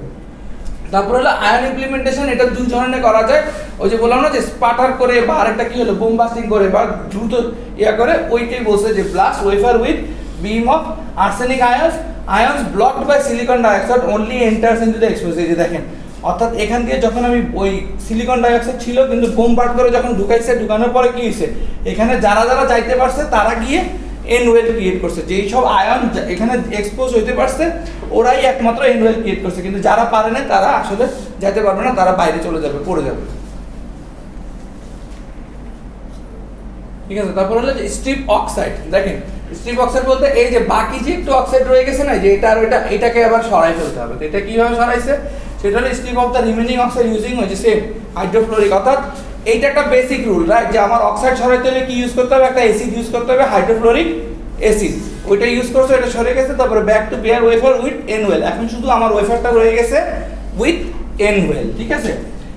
[SPEAKER 1] তারপর হলো আয়ন ইমপ্লিমেন্টেশন, এটা দুই ধরনের করা যায়, ওই যে বললাম না যে স্পাটার করে বা আরেকটা কি হলো বোম বাস্টিং করে বা দ্রুত ইয়া করে, ওইটাই বলছে যে blast wafer with beam of arsenic ions blocked by silicon dioxide only enters into the expose. এই যে দেখেন, অর্থাৎ এখান দিয়ে যখন আমি ওই সিলিকন ডাইঅক্সাইড ছিল কিন্তু বোম বার্ড করে যখন ঢুকাইছে, ঢুকানোর পরে কি হয়েছে, এখানে যারা যারা যাইতে পারছে তারা গিয়ে এন ওয়েল ক্রিয়েট করছে, যেই সব আয়ন এখানে এক্সপোজ হইতে পারছে ওরাই একমাত্র এন ওয়েল ক্রিয়েট করছে, কিন্তু যারা পারে না তারা আসলে যেতে পারবে না, তারা বাইরে চলে যাবে, পড়ে যাবে, ঠিক আছে। তারপর হলো যে স্ট্রিপ অক্সাইড, দেখেন স্ট্রিপ অক্সাইড বলতে এই যে বাকি যে একটু অক্সাইড রয়ে গেছে না, যে এটা আর ওইটা, এটাকে আবার সরাই ফেলতে হবে। তো এটা কিভাবে সরাইছে, সেটা হলো strip of the remaining oxide using হচ্ছে সেম হাইড্রোফ্লোরিক, অর্থাৎ এইটা একটা বেসিক রুল, রাইট, যে আমার অক্সাইড সরাইতে হলে কি ইউজ করতে হবে, একটা অ্যাসিড ইউজ করতে হবে, হাইড্রোফ্লোরিক অ্যাসিড, ওইটা ইউজ করছে, এটা সরে গেছে। তারপরে back to bare wafer with n well, এখন শুধু আমার ওয়েফারটা রয়ে গেছে উইথ এনওয়েল, ঠিক আছে।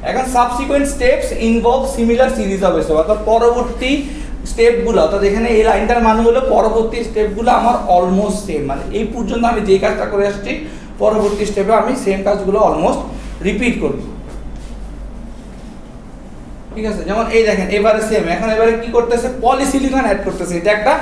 [SPEAKER 1] এখন subsequent steps involve similar series of step, অর্থাৎ পরবর্তী স্টেপগুলো, অর্থাৎ এখানে এই লাইনটার মানে হলো পরবর্তী স্টেপগুলো আমার অলমোস্ট সেম, মানে এই পর্যন্ত আমি যে কাজটা করে আসছি পরবর্তী স্টেপে আমি সেম কাজগুলো অলমোস্ট রিপিট করব, ঠিক আছে। যেমন এই দেখেন এবারে সেম, এখন এবারে কি করতেছে, পলিসিলিকন অ্যাড করতেছে, এটা একটা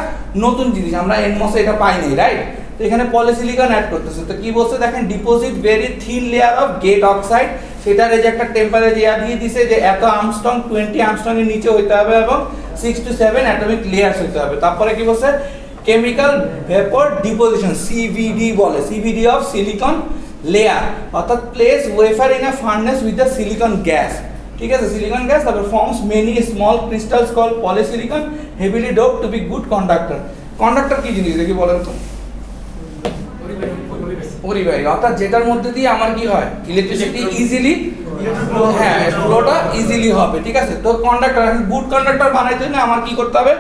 [SPEAKER 1] নতুন জিনিস, আমরা এনমসে এটা পাই নাই, রাইট। তো এখানে পলিসিলিকন অ্যাড করতেছে, তো কি বলছে দেখেন, deposit very thin layer of gate oxide, সেটার এই যে একটা টেম্পারেচার ইয়া দিয়ে দিছে যে এত আর্মস্ট্রং 20 আর্মস্ট্রং এর নিচে হইতে হবে এবং 6 to 7 অ্যাটমিক লেয়ারস হইতে হবে। তারপরে কি বলছে, কেমিক্যাল ভেপর ডিপোজিশন, সিভিডি বলে, সিভিডি অফ সিলিকন লেয়ার, অর্থাৎ place wafer in a furnace with the silicon gas, ঠিক আছে, সিলিকন গ্যাস, তারপর forms many small crystals call polysilicon heavily dope to be good conductor. Conductor কি জিনিস দেখি বলেন তো, পরিবাহী, অর্থাৎ যেটার মধ্যে দিয়ে আমার কি হয় ইলেকট্রিসিটি ইজিলি, হ্যাঁ ফ্লোটা ইজিলি হবে, ঠিক আছে। তো কন্ডাক্টর, গুড কন্ডাক্টর বানাইতে হলে আমার কি করতে হবে,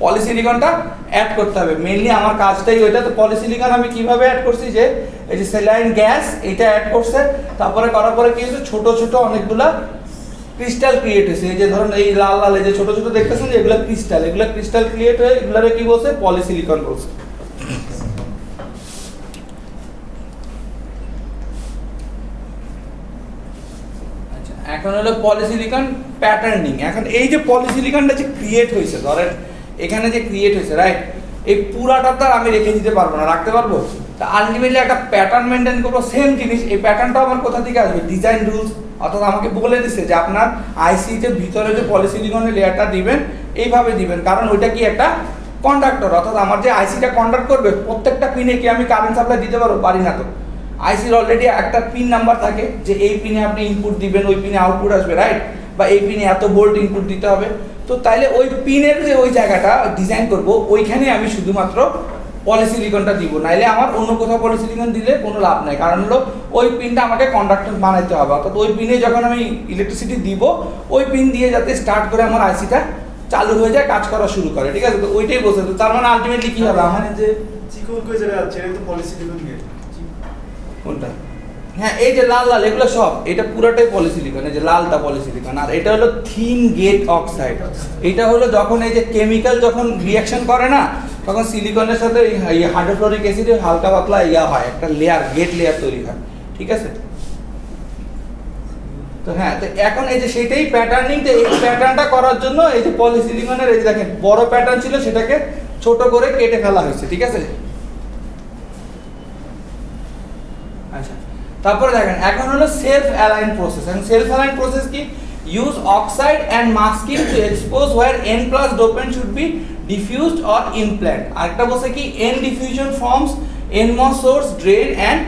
[SPEAKER 1] পলিসিলিকনটা অ্যাড করতে হবে, মেইনলি আমার কাজটাই ওইটা। তো পলিসিলিকন আমি কিভাবে অ্যাড করছি, যে এই যে স্যালাইন গ্যাস এটা অ্যাড করছে, তারপরে করার পরে কি হয়েছে, ছোট ছোট অনেকগুলা ক্রিস্টাল ক্রিয়েট হয়েছে, এই যে ধরুন এই লাল লাল এই যে ছোট ছোট দেখতেছেন যে এগুলা ক্রিস্টাল ক্রিয়েট হয়ে এগুলারে কি বলছে, পলিসিলিকন বলছে। এখন হলো পলিসিলিকন প্যাটার্নিং। এখন এই যে পলিসিলিকনটা যে ক্রিয়েট হয়েছে, ধরেন এখানে যে ক্রিয়েট হয়েছে, রাইট, এই পুরাটা তো আমি রেখে দিতে পারবো না, রাখতে পারবো, তা আলটিমেটলি একটা প্যাটার্ন মেনটেন করবো, সেম জিনিস। এই প্যাটার্নটা আমার কোথা থেকে আসবে, ডিজাইন রুলস, অর্থাৎ আমাকে বলে দিচ্ছে যে আপনার আইসিতে ভিতরে যে পলিসিলিকনের লেয়ারটা দিবেন এইভাবে দিবেন, কারণ ওইটা কি একটা কন্ডাক্টর, অর্থাৎ আমার যে আইসিটা কন্ডাক্ট করবে প্রত্যেকটা পিনে কি আমি কারেন্ট সাপ্লাই দিতে পারবো, পারি না। তো আইসির অলরেডি একটা পিন নাম্বার থাকে যে এই পিনে আপনি ইনপুট দিবেন, ওই পিনে আউটপুট আসবে, রাইট, বা এই পিনে এত ভোল্ট ইনপুট দিতে হবে। তো তাইলে ওই পিনের যে ওই জায়গাটা ডিজাইন করব, ওইখানে আমি শুধুমাত্র পলিসিলিকনটা দিব, নাইলে আমার অন্য কোথাও পলিসিলিকন দিলে কোনো লাভ নাই, কারণ হলো ওই পিনটা আমাকে কন্ডাক্টর বানাইতে হবে, অর্থাৎ ওই পিনে যখন আমি ইলেকট্রিসিটি দিব ওই পিন দিয়ে যাতে স্টার্ট করে আমার আইসিটা চালু হয়ে যায়, কাজ করা শুরু করে, ঠিক আছে। তো ওইটাই বলছে। তো তার মানে আলটিমেটলি কি হবে, আমার
[SPEAKER 4] যে চিকন কই যেটা আছে এটা তো পলিসিলিকন গেট,
[SPEAKER 1] কোনটা, হ্যাঁ এই যে লাল লাল এগুলো সব, এটা পুরোটাই পলিসিলিকন, এই যে লালটা পলিসিলিকন, আর এটা হলো থিন গেট অক্সাইড। এটা হলো যখন এই যে কেমিক্যাল যখন রিঅ্যাকশন করে না, তখন সিলিকনের সাথে এই হাইড্রোফ্লোরিক অ্যাসিডে হালকা পাতলা ইয়া হয়, একটা লেয়ার, গেট লেয়ার তৈরি হয়, ঠিক আছে। তো হ্যাঁ, তো এখন এই যে সেটাই প্যাটার্নিং, তো এই প্যাটার্নটা করার জন্য এই যে পলিসিলিকনের এই যে দেখেন বড় প্যাটার্ন ছিল সেটাকে ছোট করে কেটে ফেলা হয়েছে, ঠিক আছে। আচ্ছা, তারপরে দেখেন এখন হলো সেলফ অ্যালাইন প্রসেস। এখন সেলফ অ্যালাইন প্রসেস কি? Use oxide and masking to expose where n plus dopant should be diffused or implant. আরেকটা বলছে কি n diffusion forms nMOS source drain and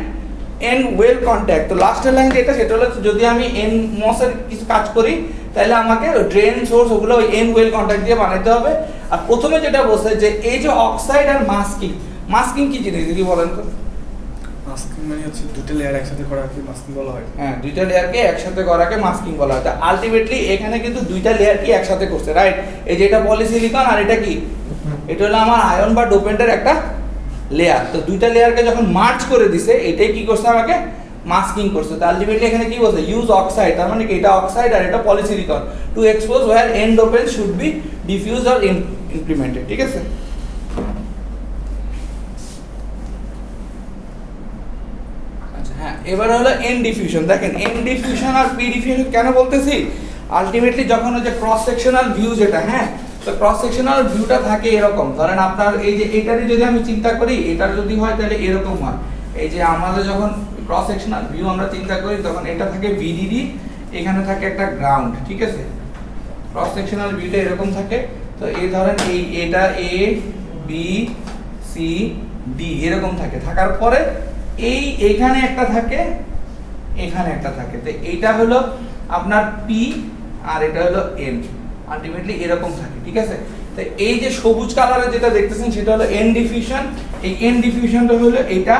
[SPEAKER 1] n well contact. তো লাস্টের line যেটা সেটা হলো যদি আমি nMOS এর কিছু কাজ করি তাহলে আমাকে ড্রেন সোর্স ওগুলো ওই n ওয়েল কন্ট্যাক্ট দিয়ে বানাতে হবে। আর প্রথমে যেটা বলছে যে এই যে অক্সাইড আর মাস্কিং, মাস্কিং কি জিনিস কি বলেন তো?
[SPEAKER 3] মাস্কিং মানে হচ্ছে দুটো লেয়ার একসাথে করাকে মাস্কিং বলা হয়।
[SPEAKER 1] হ্যাঁ, দুইটা লেয়ারকে একসাথে করাকে মাস্কিং বলা হয়। আলটিমেটলি এখানে কিন্তু দুইটা লেয়ার কি একসাথে করছে, রাইট? এই যে এটা পলিসিলিকন আর এটা কি, এটা হলো আমার আয়ন বা ডোপেন্টের একটা লেয়ার। তো দুইটা লেয়ারকে যখন মার্জ করে দিছে এটাই কি করছে আমাকে মাস্কিং করছে। তো আলটিমেটলি এখানে কি বলছে ইউজ অক্সাইড, তার মানে কি এটা অক্সাইড আর এটা polysilicon to expose where n dopant should be diffused or implemented, ঠিক আছে? হ্যাঁ, এবার হলো n ডিফিউশন। দেখেন n ডিফিউশন আর p ডিফিউশন কেন বলতেছি? আলটিমেটলি যখন ওই যে ক্রস সেকশনাল ভিউ যেটা, হ্যাঁ, তো ক্রস সেকশনাল ভিউটা থাকে এরকম। ধরেন আপনার এই যে এটারই যদি আমি চিন্তা করি, এটার যদি হয় তাহলে এরকম হয়। এই যে আমাদের যখন ক্রস সেকশনাল ভিউ আমরা চিন্তা করি তখন এটা থাকে VDD, এখানে থাকে একটা গ্রাউন্ড, ঠিক আছে? ক্রস সেকশনাল ভিউটা এরকম থাকে। তো এই ধরেন এটা A B C D এরকম থাকে, থাকার পরে এইখানে একটা থাকে, এখানে একটা থাকে। তো এইটা হলো আপনার P আর এটা হলো N, আলটিমেটলি এরকম থাকে, ঠিক আছে? তো এই যে সবুজ কালারে যেটা দেখতেছেন সেটা হলো n ডিফিউশন। এই n ডিফিউশনটা হলো এটা,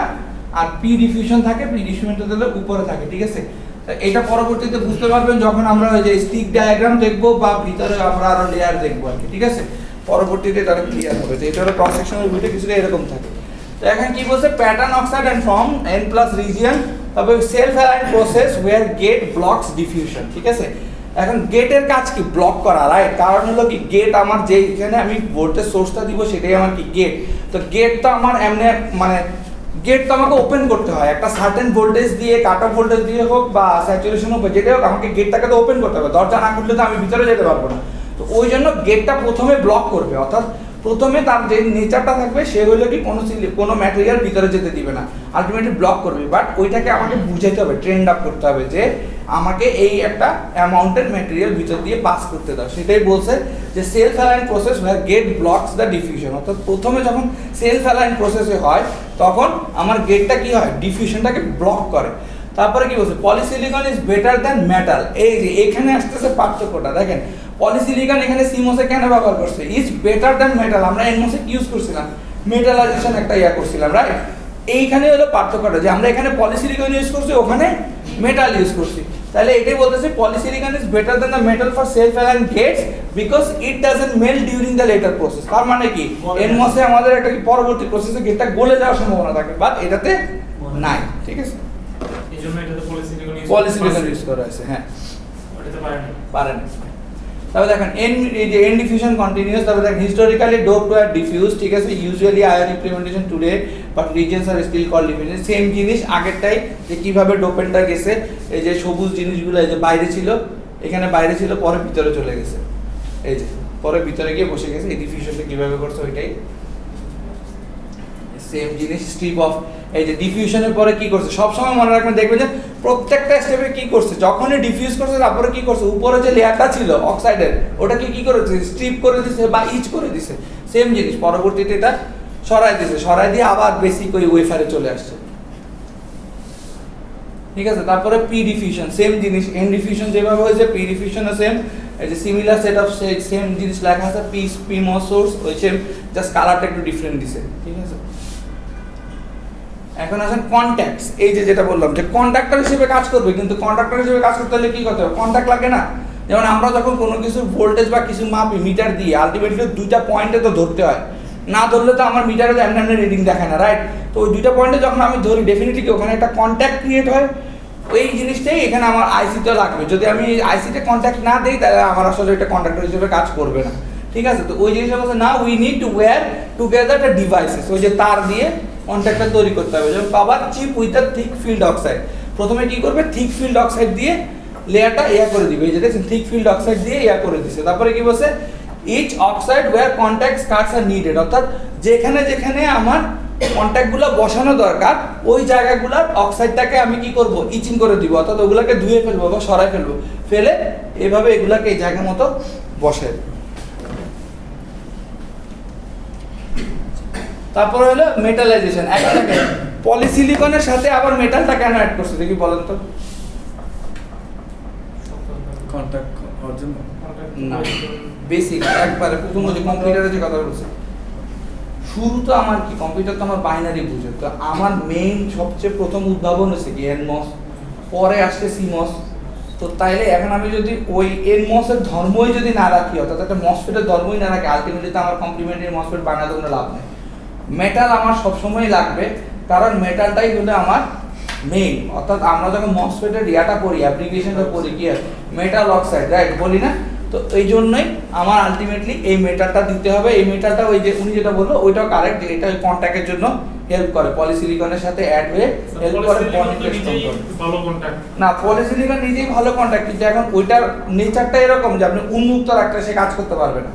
[SPEAKER 1] আর p ডিফিউশন থাকে, p ডিফিউশনটা হলো উপরে থাকে, ঠিক আছে? তো এটা পরবর্তীতে বুঝতে পারবেন যখন আমরা ওই যে স্টিক ডায়াগ্রাম দেখবো বা ভিতরে আমরা আরো লেয়ার দেখবো আর কি, ঠিক আছে? পরবর্তীতে তারা ক্লিয়ার হবে যে এটা হলো ক্রস সেকশনাল ভিউটা কিছুটা এরকম থাকে। তো এখন কি বলছে pattern oxide and form n plus region, তবে self align process where gate blocks diffusion, ঠিক আছে? এখন গেটের কাজ কি? ব্লক করা, রাইট? কারণ হলো কি গেট আমার যে এখানে আমি ভোল্টেজ সোর্সটা দিব সেটাই আমার কি গেট। তো গেট তো আমার এমনি মানে গেট তো আমাকে ওপেন করতে হয় একটা সার্টেন ভোল্টেজ দিয়ে, কাট অফ ভোল্টেজ দিয়ে হোক বা স্যাচুরেশন হোক, যেটাই হোক আমাকে গেটটাকে তো ওপেন করতে হবে। দরজা না খুললে তো আমি ভিতরে যেতে পারবো না। তো ওই জন্য গেটটা প্রথমে ব্লক করবে, অর্থাৎ প্রথমে তার যে নেচারটা থাকবে সে হলো কি কোনো ম্যাটেরিয়াল ভিতরে যেতে দিবে না, আলটিমেটলি ব্লক করবে। বাট ওইটাকে আমাকে বুঝাইতে হবে, ট্রেন্ড আপ করতে হবে যে আমাকে এই একটা অ্যামাউন্টের ম্যাটেরিয়াল ভিতর দিয়ে পাস করতে দাও। সেটাই বলছে যে self align process where gate blocks the diffusion, অর্থাৎ প্রথমে যখন সেলফ অ্যালাইন প্রসেসে হয় তখন আমার গেটটা কি হয় ডিফিউশনটাকে ব্লক করে। তারপরে কি বলছে polysilicon is better than metal. এই যে এখানে আসতেছে পার্থক্যটা, দেখেন পলিসিলিকন এখানে সিমোসে কেন ব্যবহার করছে, ইজ বেটার দ্যান মেটাল। আমরা এনমোসে কি ইউজ করছিলাম, মেটালাইজেশন একটা করছিলাম, রাইট? এইখানে হলো পার্থক্যটা যে আমরা এখানে পলিসিলিকন ইউজ করছি, ওখানে মেটাল ইউজ করছি। তাহলে এটাই বলতেছে polysilicon is better than the metal for self align gates because it doesn't melt during the later process. তার মানে কি এনমোসে আমাদের একটা কি পরবর্তী প্রসেসে গেটটা গলে যাওয়ার সম্ভাবনা থাকে, বাট এটাতে নাই, ঠিক আছে?
[SPEAKER 2] এইজন্য এটাতে
[SPEAKER 1] পলিসিলিকন ইউজ করা হয়েছে, হ্যাঁ,
[SPEAKER 2] ওটাতে
[SPEAKER 1] পারেন। তবে দেখেন n ডিফিউশন কন্টিনিউয়াস। তবে দেখেন হিস্টোরিক্যালি ডোপড ওয়্যার ডিফিউজ, ঠিক আছে? Usually ion implementation today but regions are still called diffusion. Same জিনিস আগেরটাই যে কিভাবে ডোপেন্টটা গেছে, এই যে সবুজ জিনিসগুলো এই যে বাইরে ছিল, এখানে বাইরে ছিল, পরে ভিতরে চলে গেছে, এই যে পরে ভিতরে গিয়ে বসে গেছে। এই ডিফিউশনটা কিভাবে করছে ওইটাই সেম জিনিস। স্ট্রিপ অফ এই যে ডিফিউশনের পরে কি করছে সবসময় মনে রাখবেন, দেখবেন যে প্রত্যেকটা স্টেপে কি করছে, যখনই ডিফিউজ করছে তারপরে কি করছে উপরে যে লেয়ারটা ছিল অক্সাইডের ওটাকে কি করেছে স্ট্রিপ করে দিছে বা ইচ করে দিছে। সেম জিনিস পরবর্তীতে এটা সরাই দিছে, সরাই দিয়ে আবার বেসিক ওই ওয়েফারে চলে আসছে, ঠিক আছে? তারপরে পি ডিফিউশন সেম জিনিস, এন ডিফিউশন যেভাবে হয়েছে পি ডিফিউশনও সেম। এই যে সিমিলার সেট অফ সেম জিনিস লেখা আছে, পিমো সোর্স ওই সেম, জাস্ট কালারটা একটু ডিফারেন্ট দিছে, ঠিক আছে? এখন আসেন কন্ট্যাক্টস। এই যে যেটা বললাম যে কন্ডাক্টর হিসেবে কাজ করবে, কিন্তু কন্ডাক্টর হিসেবে কাজ করতে হলে কি করতে হবে, কন্ট্যাক্ট লাগে না? যেমন আমরা যখন কোনো কিছু ভোল্টেজ বা কিছু মাপি মিটার দিয়ে, আলটিমেটলি দুইটা পয়েন্টে তো ধরতে হয়, না ধরলে তো আমার মিটারে এমনি এমনি রিডিং দেখায় না, রাইট? তো ওই দুইটা পয়েন্টে যখন আমি ধরি ডেফিনেটলি ওখানে একটা কন্ট্যাক্ট ক্রিয়েট হয়। ওই জিনিসটাই এখানে আমার আইসিতে লাগবে। যদি আমি আইসিতে কন্ট্যাক্ট না দিই তাহলে আমার আসলে এটা কন্ডাক্টর হিসেবে কাজ করবে না, ঠিক আছে? তো ওই জিনিসটা বলছে না, we need to wire together the devices, ওই যে তার দিয়ে কন্ট্যাক্টটা তৈরি করতে হবে। যেমন power chip with a thick field oxide, প্রথমে কি করবে থিক ফিল্ড অক্সাইড দিয়ে লেয়ারটা করে দিবে, এই যে দেখছেন থিক ফিল্ড অক্সাইড দিয়ে করে দিছে। তারপরে কি বলছে etch oxide where contact cuts are needed, অর্থাৎ যেখানে যেখানে আমার কন্ট্যাক্টগুলো বসানো দরকার ওই জায়গাগুলোর অক্সাইডটাকে আমি কি করব ইচিং করে দিব, অর্থাৎ ওগুলোকে ধুয়ে ফেলবো বা সরাই ফেলবো, ফেলে এভাবে এগুলাকে এই জায়গা মতো বসে। তারপরে হলো মেটালাইজেশন। একটাকে পলিসিলিকনের সাথে আবার মেটালটা কেন অ্যাড করছে দেখি বলেন তো?
[SPEAKER 3] কন্ট্যাক্ট হওয়ার জন্য।
[SPEAKER 1] না, বেসিক একবারে প্রথম যে কম্পিউটারে যে কথা বলছে, শুরু তো আমার কি কম্পিউটার তো আমার বাইনারি বুঝে, তো আমার মেইন সবচেয়ে প্রথম উদ্ভাবন হচ্ছে কি এনমস, পরে আসছে সিমস। তো তাইলে এখন আমি যদি ওই এনমসের ধর্মই যদি না রাখি, অর্থাৎ একটা মসফেটের ধর্মই না রাখি, আলটিমেটলি তো আমার কমপ্লিমেন্টারি মসফেট বানাতে কোনো লাভ নেই। মেটাল আমার সবসময় লাগবে, কারণ মেটালটাই হলো আমার মেইন। অর্থাৎ আমরা যখন মসফেটের ইয়াটা পড়ি, অ্যাপ্লিকেশনটা পড়ি কি মেটাল অক্সাইড, রাইট বলি না? তো এই জন্যই আমার আলটিমেটলি এই মেটালটা দিতে হবে। এই মেটালটা ওই যে উনি যেটা বললো ওইটাও কারেক্ট, যে এটা ওই কন্ট্যাক্টের জন্য হেল্প করে, পলিসিলিকনের সাথে অ্যাড হয়ে হেল্প করে বন্ডিংটা স্ট্রং করে।
[SPEAKER 2] ভালো কন্টাক্ট
[SPEAKER 1] না, পলিসিলিকন নিজেই ভালো কন্ট্যাক্ট, কিন্তু এখন ওইটার নেচারটা এরকম যে আপনি উন্মুক্ত রাখতে সে কাজ করতে পারবে না।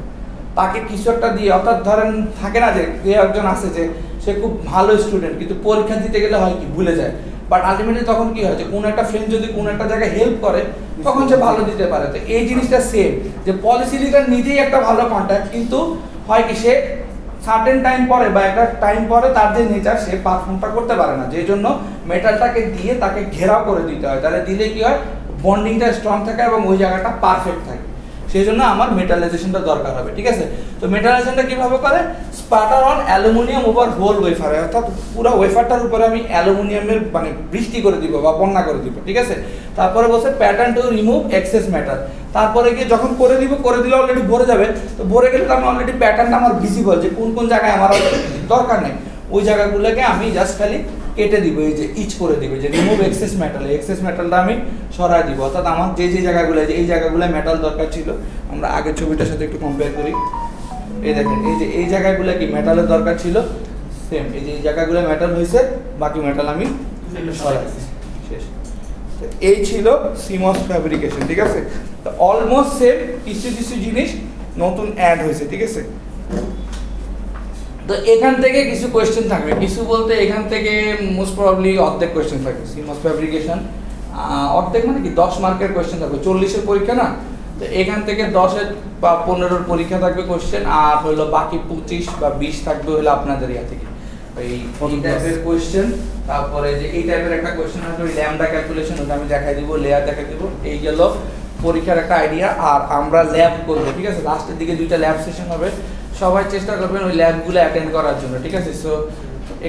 [SPEAKER 1] তাকে কিছু একটা দিয়ে, অর্থাৎ ধরেন থাকে না যে কেউ একজন আছে যে সে খুব ভালো স্টুডেন্ট কিন্তু পরীক্ষা দিতে গেলে হয় কি ভুলে যায়, বাট আলটিমেটলি তখন কি হয় যে কোনো একটা ফ্রেন্ড যদি কোনো একটা জায়গায় হেল্প করে তখন সে ভালো দিতে পারে। তো এই জিনিসটা সেম, যে পলিসিলিকন নিজেই একটা ভালো কন্ট্যাক্ট, কিন্তু হয় কি সে সার্টেন টাইম পরে বা একটা টাইম পরে তার যে নেচার সে পারফর্মটা করতে পারে না, যেই জন্য মেটালটাকে দিয়ে তাকে ঘেরাও করে দিতে হয়। তাহলে দিলে কি হয় বন্ডিংটা স্ট্রং থাকে এবং ওই জায়গাটা পারফেক্ট থাকে। সেই জন্য আমার মেটালাইজেশনটা দরকার হবে, ঠিক আছে? তো মেটালাইজেশনটা কিভাবে করে? স্পাটার অন অ্যালুমিনিয়াম ওভার হোল ওয়েফারে, অর্থাৎ পুরো ওয়েফারটার উপরে আমি অ্যালুমিনিয়ামের মানে বৃষ্টি করে দিব বা বন্যা করে দিব, ঠিক আছে? তারপরে বলছে pattern to remove excess matter. তারপরে গিয়ে যখন করে দিলে অলরেডি ভরে যাবে, তো ভরে গেলে তো আমি অলরেডি প্যাটার্নটা আমার ভিজিবল, যে কোন কোন জায়গায় আমার দরকার নেই ওই জায়গাগুলোকে আমি জাস্ট খালি কেটে দিব, এই যে ইচ করে দিবে যে রিমুভ এক্সেস মেটাল, এক্সেস মেটালটা আমি সরাই দিব। অর্থাৎ আমার যে যে জায়গাগুলো, যে এই জায়গাগুলো মেটাল দরকার ছিল, আমরা আগের ছবিটার সাথে একটু কম্পেয়ার করি। এই দেখেন এই যে এই জায়গাগুলো কি মেটালের দরকার ছিল, সেম এই যে এই জায়গাগুলো মেটাল হয়েছে, বাকি মেটাল আমি সরাই শেষ। তো এই ছিল সিমস ফ্যাব্রিকেশন, ঠিক আছে? তো অলমোস্ট সেম, কিছু কিছু জিনিস নতুন অ্যাড হয়েছে, ঠিক আছে? তো এখান থেকে কিছু কোয়েশ্চেন থাকবে, কিছু বলতে এখান থেকে মোস্ট প্রবাবলি অর্ধেক কোয়েশ্চেন থাকবে। সিমস ফ্যাব্রিকেশন অর্ধেক মানে কি 10 মার্কের কোয়েশ্চেন থাকবে, 40-এর পরীক্ষা না, তো এখান থেকে 10-এর বা 15-এর পরীক্ষা থাকবে কোয়েশ্চেন, আর হলো বাকি 25 বা 20 থাকবে হলো আপনাদের ইয়া থেকে এই টাইপের কোয়েশ্চেন। তারপরে যে এই টাইপের একটা কোয়েশ্চেন আছে ওই ল্যামডা ক্যালকুলেশন, ওটা আমি দেখাই দিব, লেয়ার দেখাই দিব। এই গেল পরীক্ষার একটা আইডিয়া। আর আমরা ল্যাব করব, ঠিক আছে? লাস্টের দিকে 2টা ল্যাব সেশন হবে, সবাই চেষ্টা করবেন ওই ল্যাবগুলো অ্যাটেন্ড করার জন্য, ঠিক আছে? সো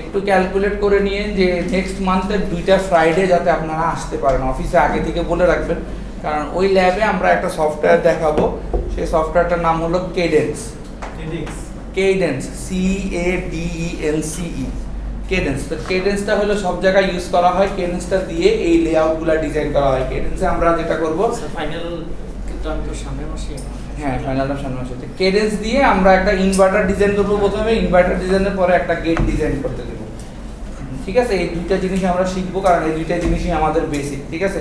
[SPEAKER 1] একটু ক্যালকুলেট করে নিয়ে যে নেক্সট মান্থের 2টা ফ্রাইডে যাতে আপনারা আসতে পারেন, অফিসে আগে থেকে বলে রাখবেন, কারণ ওই ল্যাবে আমরা একটা সফটওয়্যার দেখাবো। সেই সফটওয়্যারটার নাম হলো কেডেন্স। Cadence CADENCE, cadence. তো কেডেন্সটা হলো সব জায়গায় ইউজ করা হয়, কেডেন্সটা দিয়ে এই লেআউটগুলো ডিজাইন করা হয়। কেডেন্সে আমরা যেটা করব,
[SPEAKER 5] ফাইনাল কিন্তু আমি তো সামনের মাসে
[SPEAKER 1] হ্যাঁ ফাইনালটা সামনে আসছে, কেডেন্স দিয়ে আমরা একটা ইনভার্টার ডিজাইন করবো প্রথমে, ইনভার্টার ডিজাইনের পরে একটা গেট ডিজাইন করতে দেবো, ঠিক আছে? এই 2টা জিনিস আমরা শিখবো, কারণ এই 2টা জিনিসই আমাদের বেসিক, ঠিক আছে?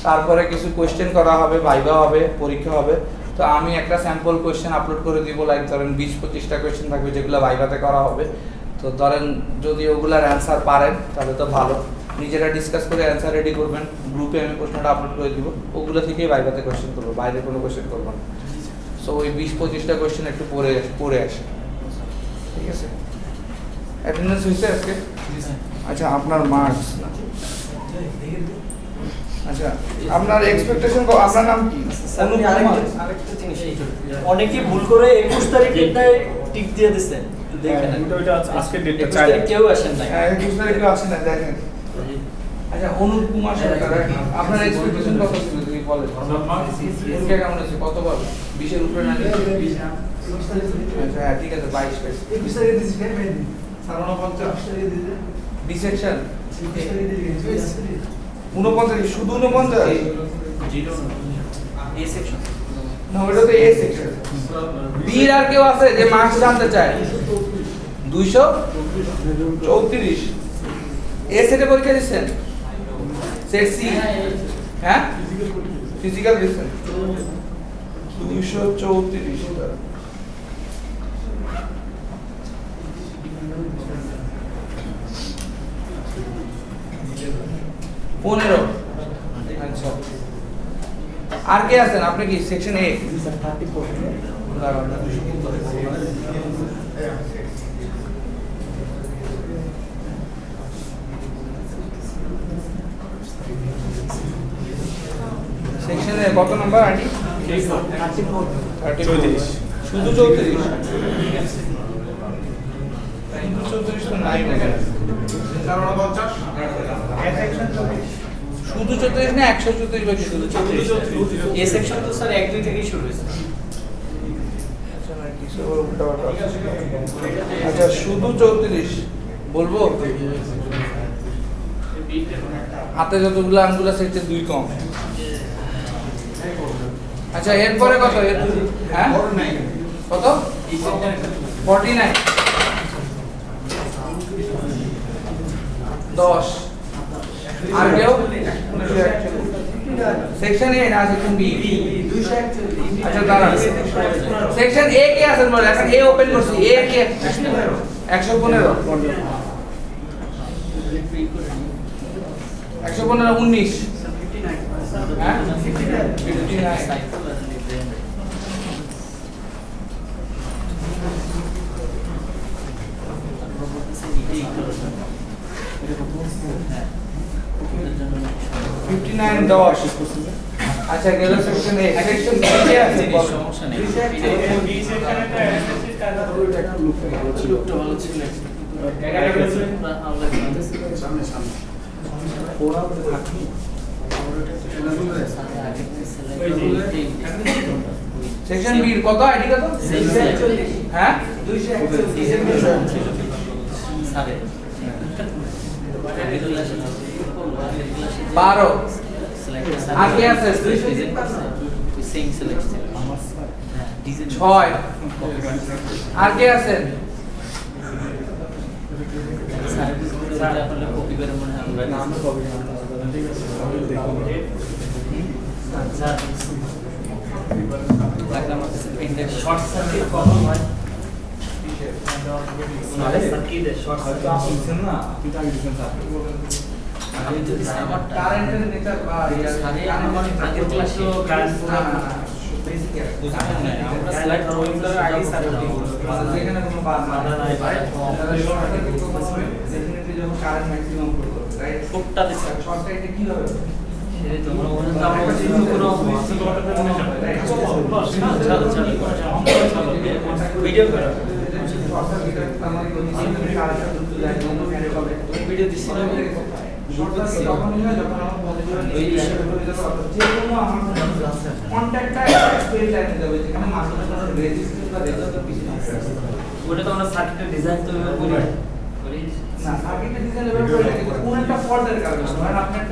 [SPEAKER 1] তারপরে কিছু কোয়েশ্চেন করা হবে, ভাইভা হবে, পরীক্ষা হবে। তো আমি একটা স্যাম্পল কোয়েশ্চেন আপলোড করে দিব, লাইক ধরেন 20-25টা কোয়েশ্চেন থাকবে যেগুলো ভাইভাতে করা হবে। তো ধরেন যদি ওগুলার অ্যান্সার পারেন তাহলে তো ভালো, নিজেরা ডিসকাস করে অ্যান্সার রেডি করবেন, গ্রুপে আমি প্রশ্নটা আপলোড করে দিব, ওগুলো থেকেই ভাইভাতে কোয়েশ্চেন করবো, বাইরে কোনো কোয়েশ্চেন করবো না। সো ওই 20-25টা কোয়েশ্চেন একটু পড়ে আসে, ঠিক আছে? অ্যাটেন্ডেন্স হয়েছে আজকে? আচ্ছা, আপনার মার্কস না, আচ্ছা আপনার এক্সপেকটেশন, আপনার নাম কি?
[SPEAKER 5] আরেকটা জিনিস, অনেকে ভুল করে 21 তারিখটায় টিক দিয়ে দিচ্ছে, দেখেন
[SPEAKER 3] ওইটা আজকের ডেটটা
[SPEAKER 5] 21 তারিখ কেউ আসেন না।
[SPEAKER 1] হ্যাঁ 21 তারিখে আসেন না, দেখেন। আচ্ছা অনুপ কুমার সরকার, আপনার এক্সপেকটেশন কত ছিল যদি বলেন? পরীক্ষা কেমন হয়েছে, কত পাবে? 20-এর উপরে না? আচ্ছা হ্যাঁ ঠিক আছে, 22 পেয়েছে।
[SPEAKER 4] 21 তারিখে দিছি কেন মেন
[SPEAKER 1] 49
[SPEAKER 4] তারিখে দিতে
[SPEAKER 1] বি সেকশন
[SPEAKER 4] 21 তারিখে দিছি
[SPEAKER 1] 49, শুধু 49?
[SPEAKER 5] এই সেকশন
[SPEAKER 1] না ওটা তো এ সেকশন। বি আর কেউ আছে যে মার্কস জানতে চায়? 234। এ সেটে পরীক্ষা দিচ্ছেন? সেট সি, হ্যাঁ ফিজিক্যাল দিচ্ছেন 234। 15 আচ্ছা আর কে আছেন আপনি কি সেকশন এ সেকশনে কত নাম্বার আইডি 34 শুধু 34 34 তো নাই না শুধু 34 না 134 বাকি শুধু 34
[SPEAKER 5] এই সেকশন তো স্যার 1 2 থেকেই শুরু হয়েছে
[SPEAKER 1] আচ্ছা শুধু 34 বলবো হাতে যতগুলো আঙ্গুল আছে এতে 2 কম আচ্ছা এরপরে কত হ্যাঁ কত 49 10 আর কেউ সেকশন এ না সেকশন বি 241 আচ্ছা দাঁড়ান সেকশন এ কে আছেন বলে এখন এ ওপেন করছি এ কে 115 19 হ্যাঁ 59 59 10 আচ্ছা গেল সেকশন এ সেকশন বি কে আছে
[SPEAKER 5] সমস্যা নেই
[SPEAKER 2] বি সেকশনেটা অ্যানালিসিস কাজ
[SPEAKER 5] লোকটা ভালো ছিল
[SPEAKER 1] সেকশন বি কত আইডি কত হ্যাঁ 12 আর কে আছে 6 আর কে আছে
[SPEAKER 5] কপি করে মনে হয় আমরা
[SPEAKER 3] নাম কবে ঠিক আছে
[SPEAKER 5] শর্ট সার্কিট কখন হয়
[SPEAKER 3] হয়তো আসছেন না আপনি তো আগে দিচ্ছেন স্যার
[SPEAKER 5] আমি যদি সামারটা
[SPEAKER 1] কারেন্টের নেচার বা
[SPEAKER 5] আমার আগের ক্লাসে কারেন্ট আমরা স্লাইড প্রোগ্রামের আগে স্যার
[SPEAKER 1] যেখানে কোনো বার
[SPEAKER 5] বাধা নাই,
[SPEAKER 1] তারা শর্ট সার্কিট করবে ডেফিনেটলি যখন কারেন্ট ম্যাক্সিমাম করবে রাইট
[SPEAKER 5] ফুটটা দিছে
[SPEAKER 1] শর্ট সার্কিটে কি হবে
[SPEAKER 5] সেটাই তো আমরা মনে হয় আমরা যদি কোনো ভিডিও করো
[SPEAKER 1] শর্ট সার্কিটের আমাদের কারেন্টটা ঢুকতে যায়
[SPEAKER 5] ভিডিও দিছি না
[SPEAKER 1] শর্ট সার্কিট তখনই হয় যখন আমার পজিটিভ এই যে কোনো আমার কন্টাক্টটা স্ট্রেট লাইনে যাবে যেখানে মাঝখানে কোনো রেজিস্ট্যান্স বা রেজিস্ট্যান্স কিছু না
[SPEAKER 5] ওটা তো আমরা সার্কিটের ডিজাইন তো এভাবে করি
[SPEAKER 1] না সার্কিটের ডিজাইন লেভেল করে কিন্তু কোন একটা ফল্টের কারণে ধরেন আপনি